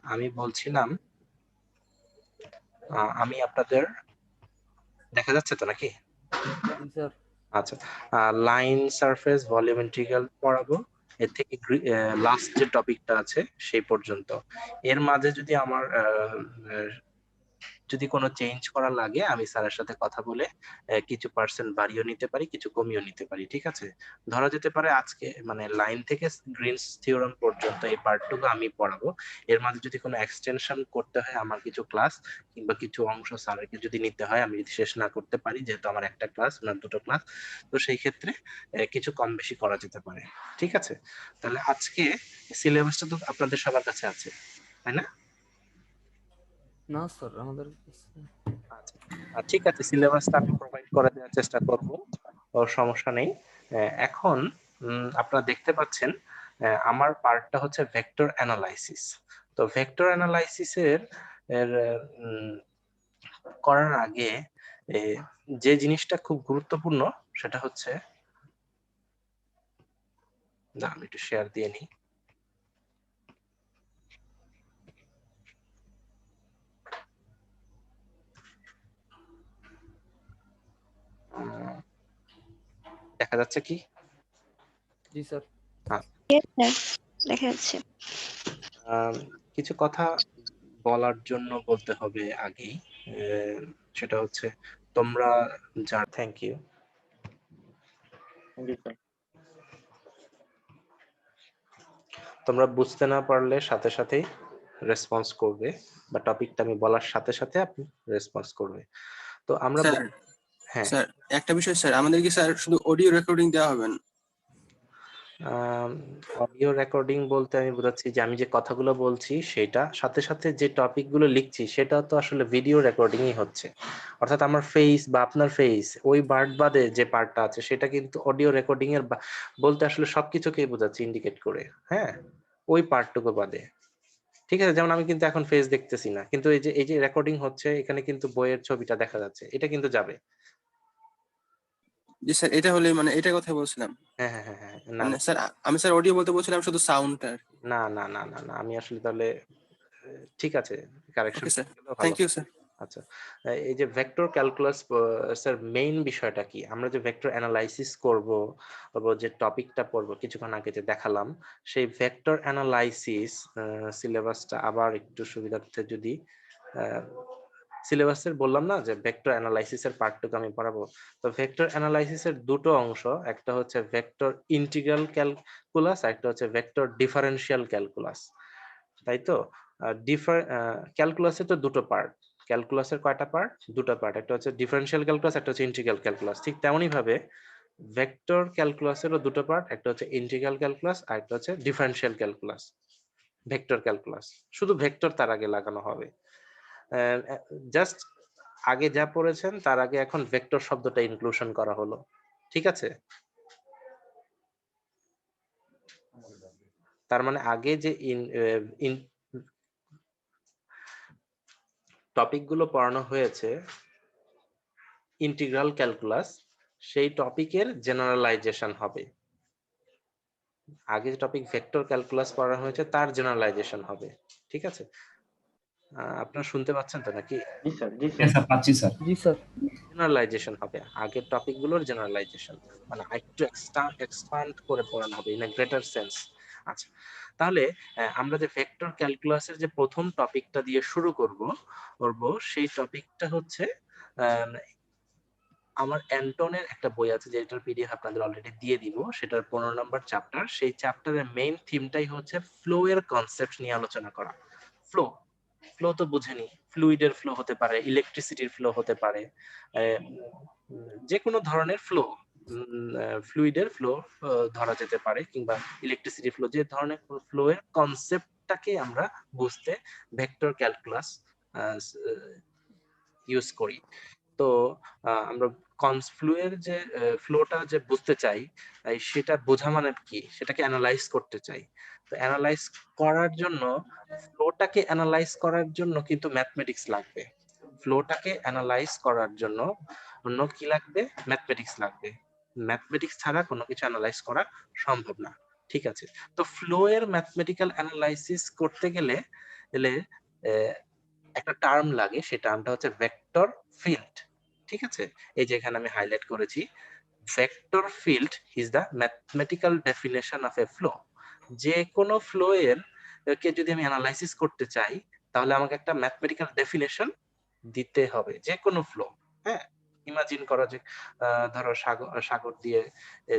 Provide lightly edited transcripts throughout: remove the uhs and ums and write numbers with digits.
আমি বলছিলাম আমি আপনাদের দেখা যাচ্ছে তো নাকি? জি স্যার। আচ্ছা, লাইন সারফেস ভলিউম ইন্টিগ্রাল পড়াবো, এর থেকে লাস্ট যে টপিকটা আছে সেই পর্যন্ত। এর মাঝে যদি আমার যদি কোনো চেঞ্জ করা লাগে আমি স্যারের সাথে কথা বলে কিছু পার্সেন্ট বাড়িয়েও নিতে পারি, কিছু কমিয়েও নিতে পারি, ঠিক আছে? ধরা যেতে পারে আজকে মানে লাইন থেকে গ্রিনস থিওরাম পর্যন্ত এই পার্টটুকু আমি পড়াবো। এর মাঝে যদি কোনো এক্সটেনশন করতে হয় আমার কিছু ক্লাস কিংবা কিছু অংশ স্যারকে যদি নিতে হয়, আমি যদি শেষ না করতে পারি, যেহেতু আমার একটা ক্লাস না দুটো ক্লাস, তো সেই ক্ষেত্রে কিছু কম বেশি করা যেতে পারে, ঠিক আছে? তাহলে আজকে সিলেবাসটা তো আপনাদের সবার কাছে আছে, তাই না? না স্যার আমাদের আচ্ছা, ঠিক আছে, সিলেবাসটা আমি প্রোভাইড করে দেওয়ার চেষ্টা করব, ওর সমস্যা নেই। এখন আপনারা দেখতে পাচ্ছেন আমার পার্টটা হচ্ছে ভেক্টর অ্যানালাইসিস। তো ভেক্টর অ্যানালাইসিসের এর উম, করার আগে এ, যে জিনিসটা খুব গুরুত্বপূর্ণ সেটা হচ্ছে, না আমি একটু শেয়ার দিয়ে নিই। উম, দেখা যাচ্ছে কি? জি স্যার। Yes, sir. দেখা যাচ্ছে। আম, কিছু কথা বলার জন্য বলতে হবে আগেই, সেটা হচ্ছে তোমরা যা, থ্যাংক ইউ, জি স্যার। তোমরা বুঝতে না পারলে সাথে সাথেই রেসপন্স করবে, বা টপিকটা আমি বলার সাথে সাথে আপনি রেসপন্স করবে। তো আমরা স্যার হ্যাঁ, স্যার একটা বিষয় স্যার, আমাদের কি স্যার শুধু অডিও রেকর্ডিং দেওয়া হবে না? অডিও রেকর্ডিং বলতে আমি বোঝাচ্ছি যে আমি যে কথাগুলো বলছি সেটা সাথে সাথে যে টপিকগুলো লিখছি সেটা তো আসলে ভিডিও রেকর্ডিংই হচ্ছে। অর্থাৎ আমার ফেস বা আপনার ফেস ওই বার্ড বাদে যে পার্টটা আছে সেটা কিন্তু অডিও রেকর্ডিং এর বলতে আসলে সবকিছুকেই বোঝাচ্ছি ইন্ডিকেট করে, হ্যাঁ, ওই পার্টটুকু বাদে, ঠিক আছে? যেমন আমি কিন্তু এখন ফেস দেখতেছি না, কিন্তু এই যে রেকর্ডিং হচ্ছে এখানে কিন্তু বইয়ের ছবিটা দেখা যাচ্ছে, এটা কিন্তু যাবে। জি স্যার, এটা হলে মানে এটা কথা বলছিলাম। হ্যাঁ হ্যাঁ হ্যাঁ হ্যাঁ, না মানে স্যার আমি স্যার অডিও বলতে বলছিলাম শুধু সাউন্ডটা। না না না না না, আমি আসলে তাহলে ঠিক আছে, কারেকশন ওকে স্যার, ভালো। Thank you sir. আচ্ছা, এই যে ভেক্টর ক্যালকুলাস স্যার মেইন বিষয়টা কি, আমরা যে ভেক্টর অ্যানালাইসিস করব, যে টপিকটা পড়বো কিছুক্ষণ আগে যে দেখালাম, সেই ভেক্টর অ্যানালাইসিস সিলেবাসটা আবার একটু সুবিধার্থে যদি সিলেবাসের বললাম না যে ভেক্টর অ্যানালাইসিসের পার্টটুকু আমি পড়াবো। তো ভেক্টর অ্যানালাইসিসের দুটো অংশ, একটা হচ্ছে ভেক্টর ইন্টিগ্রাল ক্যালকুলাস, একটা হচ্ছে ভেক্টর ডিফারেনশিয়াল ক্যালকুলাস, তাই তো? ক্যালকুলাসে তো দুটো পার্ট, ক্যালকুলাসের কয়টা পার্ট? দুটো পার্ট, একটা হচ্ছে ডিফারেনশিয়াল ক্যালকুলাস, একটা হচ্ছে ইন্টিগ্রাল ক্যালকুলাস। ঠিক তেমনই ভাবে ভেক্টর ক্যালকুলাসেরও দুটো পার্ট, একটা হচ্ছে ইন্টিগ্রাল ক্যালকুলাস আর একটা হচ্ছে ডিফারেনশিয়াল ক্যালকুলাস। ভেক্টর ক্যালকুলাস শুধু ভেক্টর তার আগে লাগানো হবে, জাস্ট আগে যা পড়েছেন তার আগে এখন ভেক্টর শব্দটা ইনক্লুশন করা হলো, ঠিক আছে? তার মানে আগে যে ইন টপিক গুলো পড়ানো হয়েছে ইন্টিগ্রাল ক্যালকুলাস, সেই টপিকের জেনারেলাইজেশন হবে। আগে যে টপিক ভেক্টর ক্যালকুলাস পড়ানো হয়েছে তার জেনারেলাইজেশন হবে, ঠিক আছে? আপনারা শুনতে পাচ্ছেন তো নাকি? জি স্যার। জি স্যার। হ্যাঁ স্যার, পাচ্ছি স্যার। জি স্যার। জেনারেলাইজেশন হবে, আগের টপিকগুলোর জেনারেলাইজেশন, মানে একটু এক্সপান্ড করে পড়ানো হবে ইন আ গ্রেটার সেন্স। আচ্ছা, তাহলে আমরা যে ভেক্টর ক্যালকুলাসের যে প্রথম টপিকটা দিয়ে শুরু করব সেই টপিকটা হচ্ছে আমার অ্যান্টনের একটা বই আছে যেটার পিডিএফ আপনাদের অলরেডি দিয়ে দিব, সেটার 15 নম্বর চ্যাপ্টার। সেই চ্যাপ্টারের মেইন থিমটাই হচ্ছে ফ্লো এর কনসেপ্ট নিয়ে আলোচনা করা। ফ্লো, ফ্লো তো বুঝেনি, ফ্লুইডের ফ্লো হতে পারে, ইলেকট্রিসিটির ফ্লো হতে পারে, যে কোনো ধরনের ফ্লো, ফ্লুইডের ফ্লো ধরা যেতে পারে, কিংবা ইলেকট্রিসিটি ফ্লো, যে ধরনের ফ্লো এর কনসেপ্টটাকে আমরা বুঝতে ভেক্টর ক্যালকুলাস ইউজ করি। তো আমরা ফ্লুয়ের যে ফ্লোটা যে বুঝতে চাই, সেটা বোঝা মানে কি, সেটাকে অ্যানালাইজ করতে চাই। তো অ্যানালাইজ করার জন্য, ফ্লোটাকে অ্যানালাইজ করার জন্য কিন্তু ম্যাথমেটিক্স লাগবে। ফ্লোটাকে অ্যানালাইজ করার জন্য অন্য কি লাগবে? ম্যাথমেটিক্স লাগবে। ম্যাথমেটিক্স ছাড়া কোনো কিছু অ্যানালাইজ করা সম্ভব না, ঠিক আছে? তো ফ্লো এর ম্যাথমেটিক্যাল অ্যানালাইসিস করতে গেলে এলে একটা টার্ম লাগে, সেই টার্মটা হচ্ছে ভেক্টর ফিল্ড। ঠিক আছে, এই যে এখানে আমি হাইলাইট করেছি, vector field is the mathematical definition of A flow. যে কোনো ফ্লো এর কে যদি আমি অ্যানালাইসিস করতে চাই, তাহলে আমাকে একটা ম্যাথমেটিক্যাল ডেফিনেশন দিতে হবে, যে কোনো ফ্লো। হ্যাঁ, ইমাজিন করা যে ধরো সাগর দিয়ে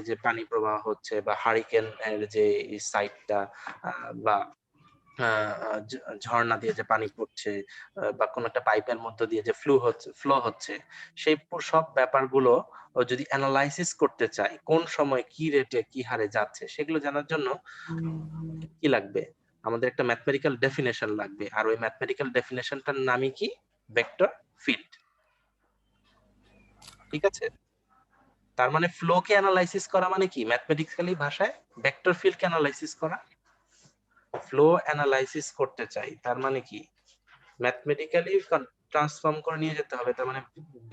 যে পানি প্রবাহ হচ্ছে, বা হারিকেন এর যে সাইডটা, বা ঝর্ণা দিয়ে যে পানি পড়ছে, বা কোন একটা পাইপের মধ্য দিয়ে যে ফ্লো হচ্ছে, সেই সব ব্যাপারগুলো যদি অ্যানালাইসিস করতে চাই, কোন সময় কি রেটে কি হারে যাচ্ছে, সেগুলো জানার জন্য কি লাগবে? আমাদের একটা ম্যাথমেটিক্যাল ডেফিনেশন লাগবে। আর ওই ম্যাথমেটিক্যাল ডেফিনেশনটার নামই কি? Vector field. ঠিক আছে, তার মানে ফ্লো কে অ্যানালাইসিস করা মানে কি? ম্যাথমেটিক্যালি ভাষায় ভেক্টর ফিল্ড কে অ্যানালাইসিস করা। ফ্লো অ্যানালাইসিস করতে চাই, তার মানে কি? ম্যাথমেটিক্যালি ট্রান্সফর্ম করে নিয়ে যেতে হবে, তার মানে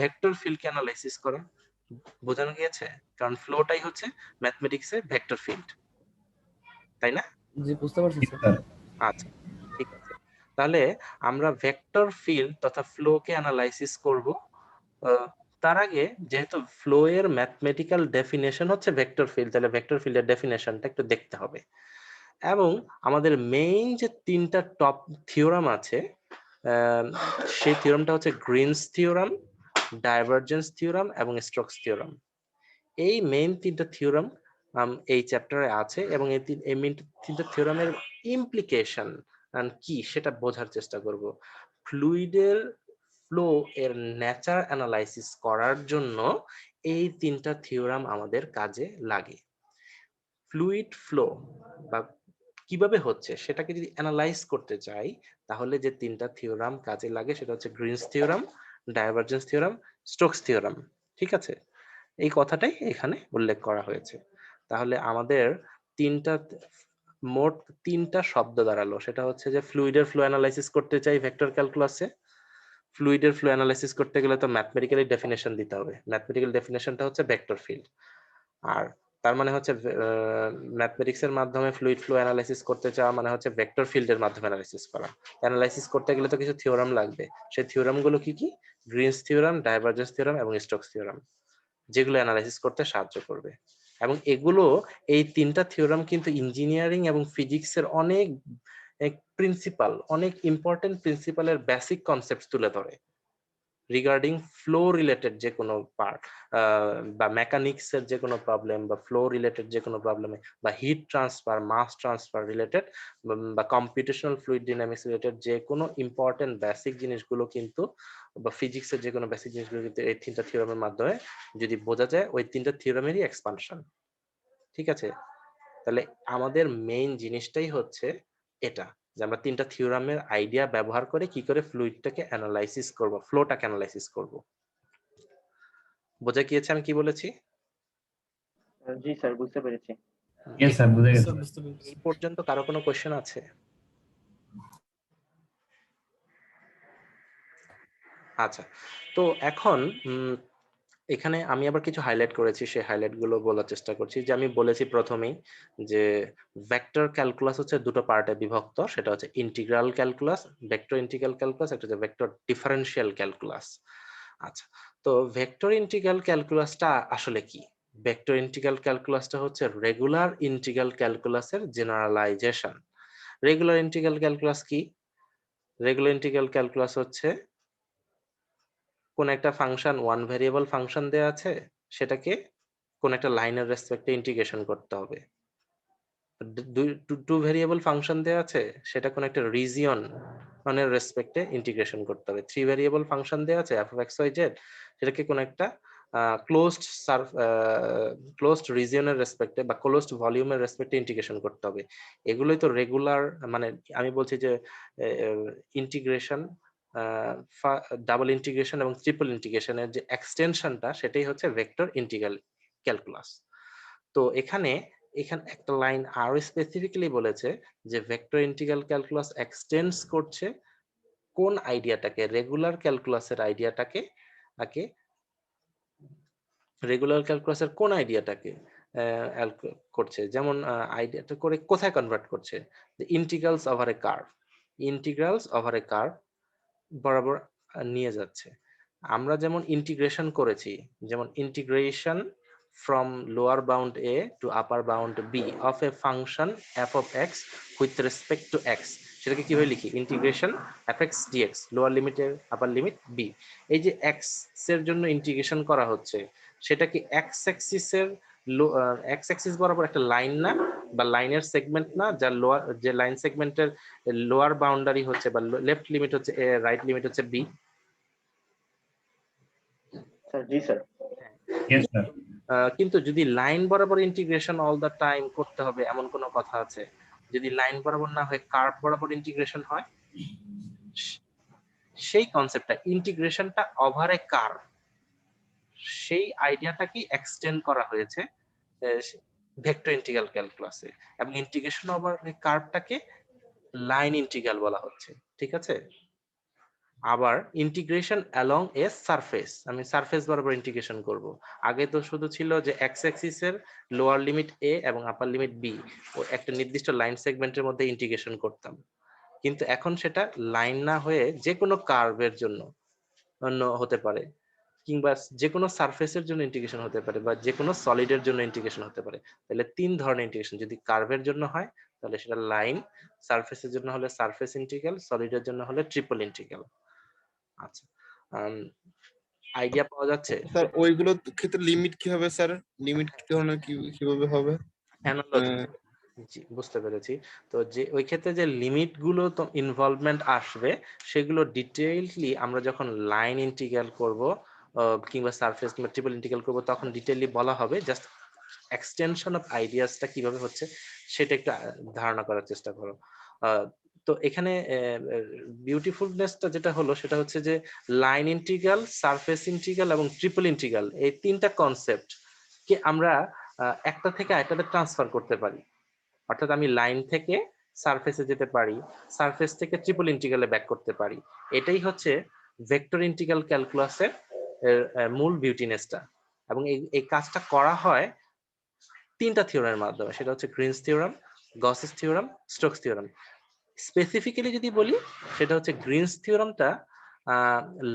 ভেক্টর ফিল্ড কে অ্যানালাইসিস করা। বোঝানো গিয়েছে? কারণ ফ্লোটাই হচ্ছে ম্যাথমেটিক্স এর ভেক্টর ফিল্ড, তাই না? জি, বুঝতে পারছি স্যার। আচ্ছা, ঠিক আছে। তাহলে আমরা ভেক্টর ফিল্ড তথা ফ্লো কে অ্যানালাইসিস করব। তার আগে যেহেতু ফ্লো এর ম্যাথমেটিক্যাল ডেফিনেশন হচ্ছে ভেক্টর ফিল্ড, তাহলে ভেক্টর ফিল্ডের ডেফিনেশনটা একটু দেখতে হবে। এবং আমাদের মেইন যে তিনটা টপ থিওরাম আছে, সেই থিওরামটা হচ্ছে গ্রিনস থিওরাম, ডাইভারজেন্স থিওরাম এবং স্টোকস থিওরাম। এই মেইন তিনটা থিওরাম এই চ্যাপ্টারে আছে, এবং এই মেইন তিনটা থিওরামের ইমপ্লিকেশন কি সেটা বোঝার চেষ্টা করব। ফ্লুইডের ফ্লো এর নেচার অ্যানালাইসিস করার জন্য এই তিনটা থিওরাম আমাদের কাজে লাগে। ফ্লুইড ফ্লো বা কিভাবে হচ্ছে সেটাকে যদি অ্যানালাইজ করতে চাই, তাহলে যে তিনটা থিওরাম কাজে লাগে সেটা হচ্ছে Greens theorem, divergence theorem, Stokes theorem. ঠিক আছে, এই কথাটাই এখানে উল্লেখ করা হয়েছে। তাহলে আমাদের তিনটা মোট তিনটা শব্দ দাঁড়ালো, সেটা হচ্ছে যে ফ্লুইডের ফ্লো অ্যানালাইসিস করতে চাই ভেক্টর ক্যালকুলাসে। ফ্লুইডের ফ্লো অ্যানালাইসিস করতে গেলে তো ম্যাথমেটিক্যালি ডেফিনেশন দিতে হবে, ম্যাথমেটিক্যাল ডেফিনেশনটা হচ্ছে ভেক্টর ফিল্ড। আর তার মানে হচ্ছে ম্যাথমেটিক্স এর মাধ্যমে ফ্লুইড ফ্লো অ্যানালাইসিস করতে চাওয়া মানে হচ্ছে ভেক্টর ফিল্ডের মাধ্যমে অ্যানালাইসিস করা। অ্যানালাইসিস করতে গেলে তো কিছু থিওরাম লাগবে, সেই থিওরাম গুলো কি কি? গ্রিনস থিওরাম, ডাইভারজেন্স থিওরাম এবং স্টোকস থিওরাম, যেগুলো অ্যানালাইসিস করতে সাহায্য করবে। এবং এগুলো, এই তিনটা থিওরাম কিন্তু ইঞ্জিনিয়ারিং এবং ফিজিক্সের অনেক প্রিন্সিপাল, অনেক ইম্পর্টেন্ট প্রিন্সিপালের বেসিক কনসেপ্ট তুলে ধরে রিগার্ডিং ফ্লো রিলেটেড যে কোনো পার্ট, বা মেকানিক্স এর যে কোনো প্রবলেম, বা ফ্লো রিলেটেড যে কোনো প্রবলেমে, বা heat transfer, mass transfer related, বা কম্পিউটেশনাল ফ্লুইড ডাইনামিক্স রিলেটেড যে কোনো ইম্পর্টেন্ট বেসিক জিনিসগুলো কিন্তু, বা ফিজিক্সের যে কোনো বেসিক জিনিসগুলো কিন্তু এই তিনটা থিওরামের মাধ্যমে যদি বোঝা যায়, ওই তিনটা থিওরামেরই এক্সপানশন। ঠিক আছে, তাহলে আমাদের মেইন জিনিসটাই হচ্ছে এটা, যে আমরা তিনটা থিওরামের আইডিয়া ব্যবহার করে কি করে ফ্লুইডটাকে অ্যানালাইসিস করব, ফ্লোটাকে অ্যানালাইসিস করব। বোঝা গিয়েছে আমি কি বলেছি? জি স্যার, বুঝতে পেরেছি। ইয়েস স্যার, বুঝে গেছি। এই পর্যন্ত কারো কোনো কোশ্চেন আছে? আচ্ছা, তো এখন এখানে আমি আবার কিছু হাইলাইট করেছি, সেই হাইলাইট গুলো বলার চেষ্টা করছি। যে আমি বলেছি প্রথমেই যে ভেক্টর ক্যালকুলাস হচ্ছে দুটো পার্টে বিভক্ত, সেটা হচ্ছে integral calculus, vector integral calculus, একটা হচ্ছে ভেক্টর ডিফারেনশিয়াল ক্যালকুলাস। আচ্ছা, তো ভেক্টর ইন্টিগ্রাল ক্যালকুলাসটা আসলে কি? ভেক্টর ইন্টিগ্রাল ক্যালকুলাসটা হচ্ছে রেগুলার ইন্টিগ্রাল ক্যালকুলাসের জেনারেলাইজেশন। রেগুলার ইন্টিগ্রাল ক্যালকুলাস কি? রেগুলার ইন্টিগ্রাল ক্যালকুলাস হচ্ছে কোন একটা ফাংশন, ওয়ান ভেরিয়েবল ফাংশন দেয়া আছে, সেটাকে কোন একটা লাইনের রেসপেক্টে ইন্টিগ্রেশন করতে হবে। টু ভেরিয়েবল ফাংশন দেয়া আছে, সেটা কোন একটা রিজিয়ন মানে রেসপেক্টে ইন্টিগ্রেশন করতে হবে। থ্রি ভেরিয়েবল ফাংশন দেয়া আছে f(x,y,z), সেটাকে কোন একটা ক্লোজড ক্লোজড রিজিয়নের রেসপেক্টে বা ক্লোজড ভলিউমের রেসপেক্টে ইন্টিগ্রেশন করতে হবে। এগুলোই তো রেগুলার, মানে আমি বলছি যে ইন্টিগ্রেশন, ডাবল ইন্টিগ্রেশন এবং ট্রিপল ইন্টিগ্রেশনের যে এক্সটেনশনটা, সেটাই হচ্ছে ভেক্টর ইন্টিগ্রাল ক্যালকুলাস। তো এখানে একটা লাইন আরো স্পেসিফিক্যালি বলেছে যে ভেক্টর ইন্টিগ্রাল ক্যালকুলাস এক্সটেন্ডস করছে কোন আইডিয়াটাকে? রেগুলার ক্যালকুলাসের আইডিয়াটাকে। রেগুলার ক্যালকুলাসের কোন আইডিয়াটাকে করছে? যেমন আইডিয়াটা করে কোথায় কনভার্ট করছে? Integrals over a curve, integrals over a curve বরাবর নিয়ে যাচ্ছে। আমরা যেমন ইন্টিগ্রেশন করেছি, যেমন integration from lower bound a to upper bound b of a function f of x with respect to x, সেটাকে কিভাবে লিখি? Integration f x dx, lower লিমিটের আপার লিমিট বি। এই যে এক্স এর জন্য ইন্টিগ্রেশন করা হচ্ছে, সেটা কি এক্স অ্যাক্সিসের এক্স অ্যাক্সিস বরাবর একটা লাইন না, বা লাইনের সেগমেন্ট না, যার লোয়ার, যে লাইন সেগমেন্টের লোয়ার বাউন্ডারি হচ্ছে বা লেফট লিমিট হচ্ছে এ, রাইট লিমিট হচ্ছে বি? স্যার জি স্যার। Yes, sir. কিন্তু যদি লাইন বরাবর ইন্টিগ্রেশন অল দা টাইম করতে হবে এমন কোনো কথা আছে? যদি লাইন বরাবর না হয় কার্ভ বরাবর ইন্টিগ্রেশন হয়, সেই কনসেপ্টটা ইন্টিগ্রেশনটা ওভার এ কার্ভ, সেই আইডিয়াটাকে এক্সটেন্ড করা হয়েছে ভেক্টর ইন্টিগ্রাল ক্যালকুলাসে, এবং integration over a কার্ভটাকে line integral বলা হচ্ছে। ঠিক আছে? আবার ইন্টিগ্রেশন অ্যালং এ সারফেস, আমি সারফেস বরাবর ইন্টিগ্রেশন করব। আগে তো শুধু ছিল যে এক্স অ্যাক্সিসের লোয়ার লিমিট এ এবং আপার লিমিট বি ও একটা নির্দিষ্ট লাইন সেগমেন্টের মধ্যে ইন্টিগ্রেশন করতাম, কিন্তু এখন সেটা লাইন না হয়ে যে কোনো কার্ভের জন্য অন্য হতে পারে, কিংবা যে কোনো সারফেসের জন্য ইন্টিগ্রেশন হতে পারে, বা যে কোনো সলিডের জন্য ইন্টিগ্রেশন হতে পারে। তাহলে তিন ধরনের ইন্টিগ্রেশন, যদি কার্ভের জন্য হয় তাহলে সেটা লাইন, সারফেসের জন্য হলে সারফেস ইন্টিগ্রাল, সলিডের জন্য হলে ট্রিপল ইন্টিগ্রাল। আচ্ছা, আইডিয়া পাওয়া যাচ্ছে? স্যার ওইগুলোর ক্ষেত্রে লিমিট কি হবে স্যার? লিমিট কি ধরনের কিভাবে হবে? অ্যানালজি, জি বুঝতে পেরেছি। তো যে ওই ক্ষেত্রে যে লিমিট গুলো তো ইনভলভমেন্ট আসবে, সেগুলো ডিটেইললি আমরা যখন লাইন ইন্টিগ্রাল করব কিংবা সারফেস কিংবা ট্রিপল ইন্টিগ্রাল করব, তখন ডিটেইললি বলা হবে। জাস্ট এক্সটেনশন অফ আইডিয়াসটা কিভাবে হচ্ছে সেটা একটু ধারণা করার চেষ্টা করো। তো এখানে বিউটিফুলনেসটা যেটা হলো সেটা হচ্ছে যে লাইন ইন্টিগ্রাল, সারফেস ইন্টিগ্রাল এবং ট্রিপল ইন্টিগ্রাল, এই তিনটা কনসেপ্ট কে আমরা একটা থেকে আরেকটাতে ট্রান্সফার করতে পারি। অর্থাৎ আমি লাইন থেকে সারফেসে যেতে পারি, সারফেস থেকে ট্রিপল ইন্টিগ্রালে ব্যাক করতে পারি। এটাই হচ্ছে ভেক্টর ইন্টিগ্রাল ক্যালকুলাসের মূল বিউটিনেসটা। এবং এই কাজটা করা হয় তিনটা থিওরামের মাধ্যমে, সেটা হচ্ছে Greens theorem, Gauss's theorem, Stokes theorem. Specifically যদি বলি, সেটা হচ্ছে গ্রিনস থিওরামটা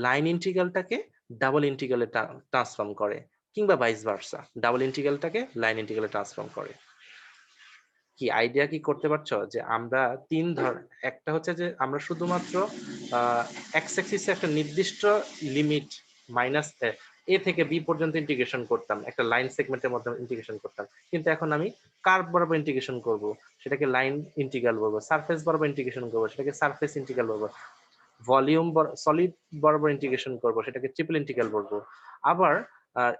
লাইন ইন্টিগ্রালটাকে ডাবল ইন্টিগ্রালে ট্রান্সফর্ম করে, কিংবা ভাইস ভার্সা, ডাবল ইন্টিগ্রালটাকে লাইন ইন্টিগ্রালে ট্রান্সফর্ম করে। কি আইডিয়া কি করতে পারছো? যে আমরা তিন একটা হচ্ছে যে আমরা শুধুমাত্র এক্স অ্যাক্সিসে একটা নির্দিষ্ট লিমিট মাইনাস এ থেকে বি পর্যন্ত ইন্টিগ্রেশন করতাম, একটা লাইন সেগমেন্টের মধ্যে ইন্টিগ্রেশন করতাম, কিন্তু এখন আমি কার্ভ বরাবর ইন্টিগ্রেশন করব, সেটাকে লাইন ইন্টিগ্রাল বলবো। সারফেস বরাবর ইন্টিগ্রেশন করবো, সেটাকে সারফেস ইন্টিগ্রাল বলবো। ভলিউম সলিড বরাবর ইন্টিগ্রেশন করব, সেটাকে ট্রিপল ইন্টিগ্রাল বলবো। আবার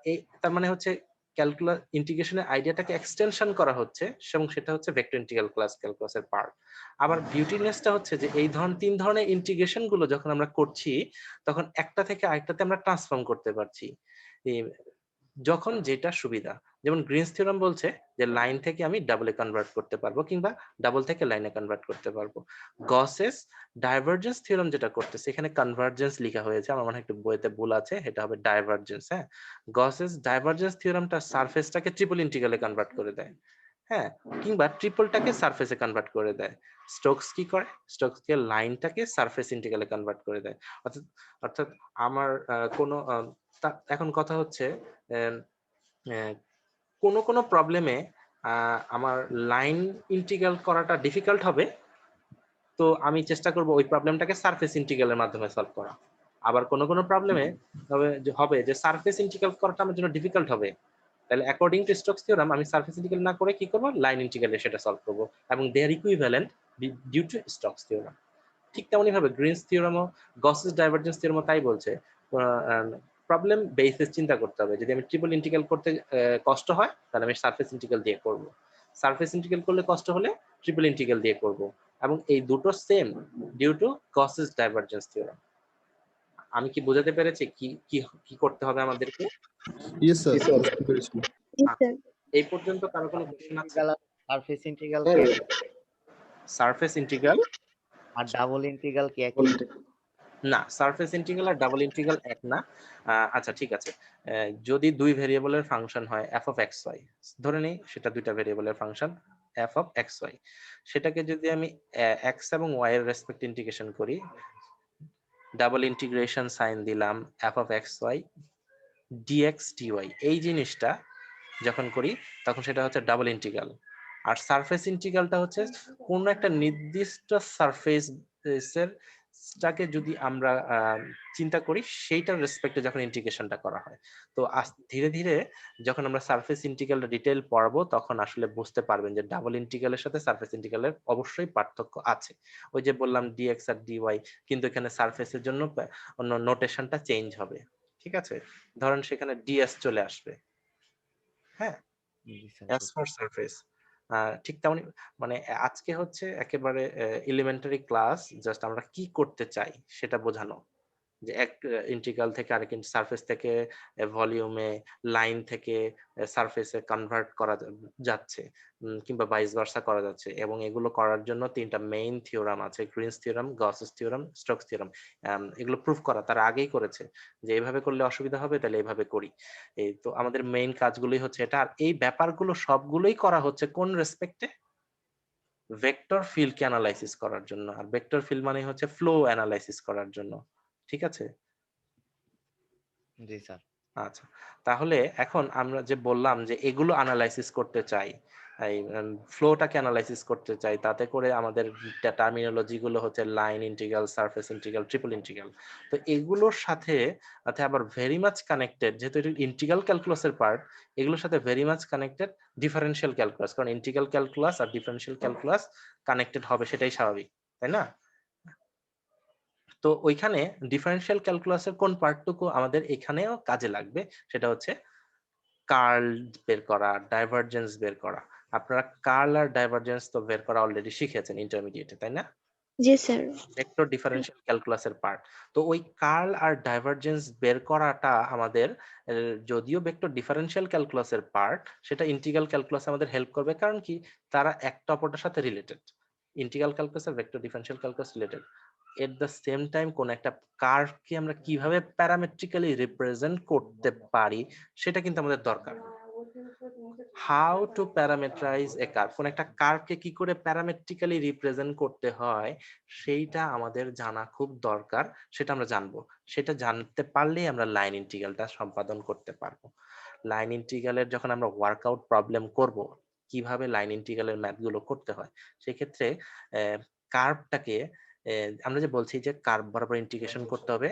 এই তার মানে হচ্ছে ক্যালকুলাস ইন্টিগ্রেশনের আইডিয়াটাকে এক্সটেনশন করা হচ্ছে, এবং সেটা হচ্ছে ভেক্টর ইন্টিগ্রাল ক্যালকুলাসের পার্ট। আবার বিউটিনেসটা হচ্ছে যে এই তিন ধরনের ইন্টিগ্রেশন গুলো যখন আমরা করছি, তখন একটা থেকে আরেকটাতে আমরা ট্রান্সফর্ম করতে পারছি যখন যেটা সুবিধা। যেমন গ্রিনস থিওরাম বলছে যে লাইন থেকে আমি ডাবলে কনভার্ট করতে পারবো, কিংবা ডাবল থেকে লাইনে কনভার্ট করতে পারবো। গসেস ডাইভারজেন্স থিওরাম যেটা করতেছে, এখানে কনভার্জেন্স লেখা হয়েছে, আমার মনে হয় একটু বইতে ভুল আছে, এটা হবে ডাইভারজেন্স। হ্যাঁ, গসেস ডাইভারজেন্স থিওরামটা সারফেসটাকে ট্রিপল ইন্টিগ্রালে কনভার্ট করে দেয়, হ্যাঁ, কিংবা ট্রিপলটাকে সারফেসে কনভার্ট করে দেয়। স্টোকস কি করে? স্টোকসকে লাইনটাকে সারফেস ইন্টিগ্রালে কনভার্ট করে দেয়। অর্থাৎ আমার কোনো এখন কথা হচ্ছে কোনো প্রবলেমে আমার লাইন ইন্টিগ্রাল করাটা ডিফিকাল্ট হবে, তো আমি চেষ্টা করব ওই প্রবলেমটাকে সারফেস ইন্টিগ্রালের মাধ্যমে সলভ করা। আবার কোনো প্রবলেমে হবে যে সারফেস ইন্টিগ্রাল করাটা আমার জন্য ডিফিকাল্ট হবে, তাহলে অ্যাকর্ডিং টু স্টোকস থিওরাম আমি সারফেস ইন্টিগ্রাল না করে কি করব, লাইন ইন্টিগ্রালে সেটা সলভ করব, এবং they are equivalent due to Stokes theorem. ঠিক তেমনি ভাবে গ্রিনস থিওরামও গসেস ডাইভারজেন্স থিওরামও তাই বলছে। প্রবলেম বেসিস চিন্তা করতে হবে। যদি আমি ট্রিপল ইন্টিগ্রাল করতে কষ্ট হয়, তাহলে আমি সারফেস ইন্টিগ্রাল দিয়ে করব। সারফেস ইন্টিগ্রাল করলে কষ্ট হলে ট্রিপল ইন্টিগ্রাল দিয়ে করব, এবং এই দুটো same due to Gauss's divergence theorem. আমি কি বোঝাতে পেরেছি কি কি কি করতে হবে আমাদেরকে? ইয়েস স্যার, বুঝতে পেরেছি। এই পর্যন্ত কারো কোনো কোশ্চেন আছে? সারফেস ইন্টিগ্রাল সারফেস ইন্টিগ্রাল আর ডাবল ইন্টিগ্রাল কি একই? না, সারফেস ইন্টিগ্রাল আর ডাবল ইন্টিগ্রাল এক না। আচ্ছা ঠিক আছে, যদি দুই ভেরিয়েবলের ফাংশন হয় এফ অফ এক্স ওয়াই, ধরে নিই সেটা দুইটা ভেরিয়েবলের function f of x y, সেটাকে যদি আমি এক্স এবং ওয়াই এর রেসপেক্ট ইন্টিগ্রেশন করি, ডাবল ইন্টিগ্রেশন সাইন দিলাম f of x y dx dy, এই জিনিসটা যখন করি তখন সেটা হচ্ছে ডাবল ইন্টিগ্রাল। আর সারফেস ইন্টিগ্রালটা হচ্ছে কোন একটা নির্দিষ্ট সারফেসের টাকে যদি আমরা চিন্তা করি সেইটার রেসপেক্টে যখন ইন্টিগ্রেশনটা করা হয়। তো ধীরে ধীরে যখন আমরা সারফেস ইন্টিগ্রালটা ডিটেইল পড়বো তখন আসলে বুঝতে পারবেন যে ডাবল ইন্টিগ্রালের সাথে সারফেস ইন্টিগ্রালের অবশ্যই পার্থক্য আছে। ওই যে বললাম ডিএক্স আর ডিওয়াই, কিন্তু এখানে সারফেসের জন্য অন্য নোটেশনটা চেঞ্জ হবে। ঠিক আছে, ধরেন সেখানে ডিএস চলে আসবে, হ্যাঁ, জি স্যার অ্যাজ ফর সারফেস। ঠিক তেমনি মানে আজকে হচ্ছে একেবারে এলিমেন্টারি ক্লাস, জাস্ট আমরা কি করতে চাই সেটা বোঝানো, যে এক ইন্টিগ্রাল থেকে আরেক সারফেস থেকে ভলিউমে, লাইন থেকে সারফেসে কনভার্ট করা যাচ্ছে, কিংবা ভাইস ভার্সা করা যাচ্ছে। এবং এগুলো করার জন্য তিনটা মেইন থিওরাম আছে, Greens theorem, Gauss's theorem, Stokes theorem. এগুলো প্রুফ করা তারা আগেই করেছে যে এইভাবে করলে অসুবিধা হবে, তাহলে এইভাবে করি। এই তো আমাদের মেইন কাজগুলোই হচ্ছে এটা। আর এই ব্যাপারগুলো সবগুলোই করা হচ্ছে কোন রেসপেক্টে? ভেক্টর ফিল্ডকে অ্যানালাইসিস করার জন্য। আর ভেক্টর ফিল্ড মানে হচ্ছে ফ্লো অ্যানালাইসিস করার জন্য। ঠিক আছে? জি স্যার আচ্ছা, তাহলে এখন আমরা যে বললাম যে এগুলো অ্যানালাইসিস করতে চাই, এই ফ্লোটাকে অ্যানালাইসিস করতে চাই, তাতে করে আমাদের টার্মিনোলজি গুলো হচ্ছে line integral, surface integral, triple integral. তো এগুলোর সাথে আবার ভেরি মাচ কানেক্টেড, যেহেতু এটা ইন্টিগ্রাল ক্যালকুলাসের পার্ট, এগুলোর সাথে very much connected differential calculus, কারণ ইন্টিগ্রাল ক্যালকুলাস আর ডিফারেনশিয়াল ক্যালকুলাস কানেক্টেড হবে, সেটাই স্বাভাবিক, তাই না? তো ওইখানে ডিফারেনশিয়াল ক্যালকুলাসের কোন পার্টটুকু আমাদের এখানেও কাজে লাগবে, সেটা হচ্ছে কার্ল বের করা, ডাইভারজেন্স বের করা। আপনারা কার্ল আর ডাইভারজেন্স তো বের করা অলরেডি শিখেছেন ইন্টারমিডিয়েটে, তাই না? জি স্যার। ভেক্টর ডিফারেনশিয়াল ক্যালকুলাসের পার্ট। তো ওই কার্ল আর ডাইভারজেন্স বের করাটা আমাদের, যদিও ভেক্টর ডিফারেনশিয়াল ক্যালকুলাসের পার্ট, সেটা ইন্টিগ্রাল ক্যালকুলাস আমাদের হেল্প করবে। কারণ কি, তারা একটা অপরটার সাথে রিলেটেড। ইন্টিগ্রাল ক্যালকুলাস আর vector differential calculus related. At the same time কোন একটা কার্ভকে আমরা কিভাবে প্যারামেট্রিক্যালি রিপ্রেজেন্ট করতে পারি সেটা কিন্তু আমাদের দরকার। হাউ টু প্যারামেট্রাইজ এ কার্ভ, কোন একটা কার্ভকে কি করে প্যারামেট্রিক্যালি রিপ্রেজেন্ট করতে হয় সেইটা আমাদের জানা খুব দরকার। সেটা আমরা জানবো, সেটা জানতে পারলেই আমরা লাইন ইন্টিগ্রালটা সম্পাদন করতে পারবো। লাইন ইন্টিগ্রালের যখন আমরা ওয়ার্কআউট প্রবলেম করব, কিভাবে লাইন ইন্টিগ্রালের ম্যাথগুলো করতে হয়, সেক্ষেত্রে কার্ভটাকে, আমরা যে বলছি যে কার্ভ বরাবর ইন্টিগ্রেশন করতে হবে,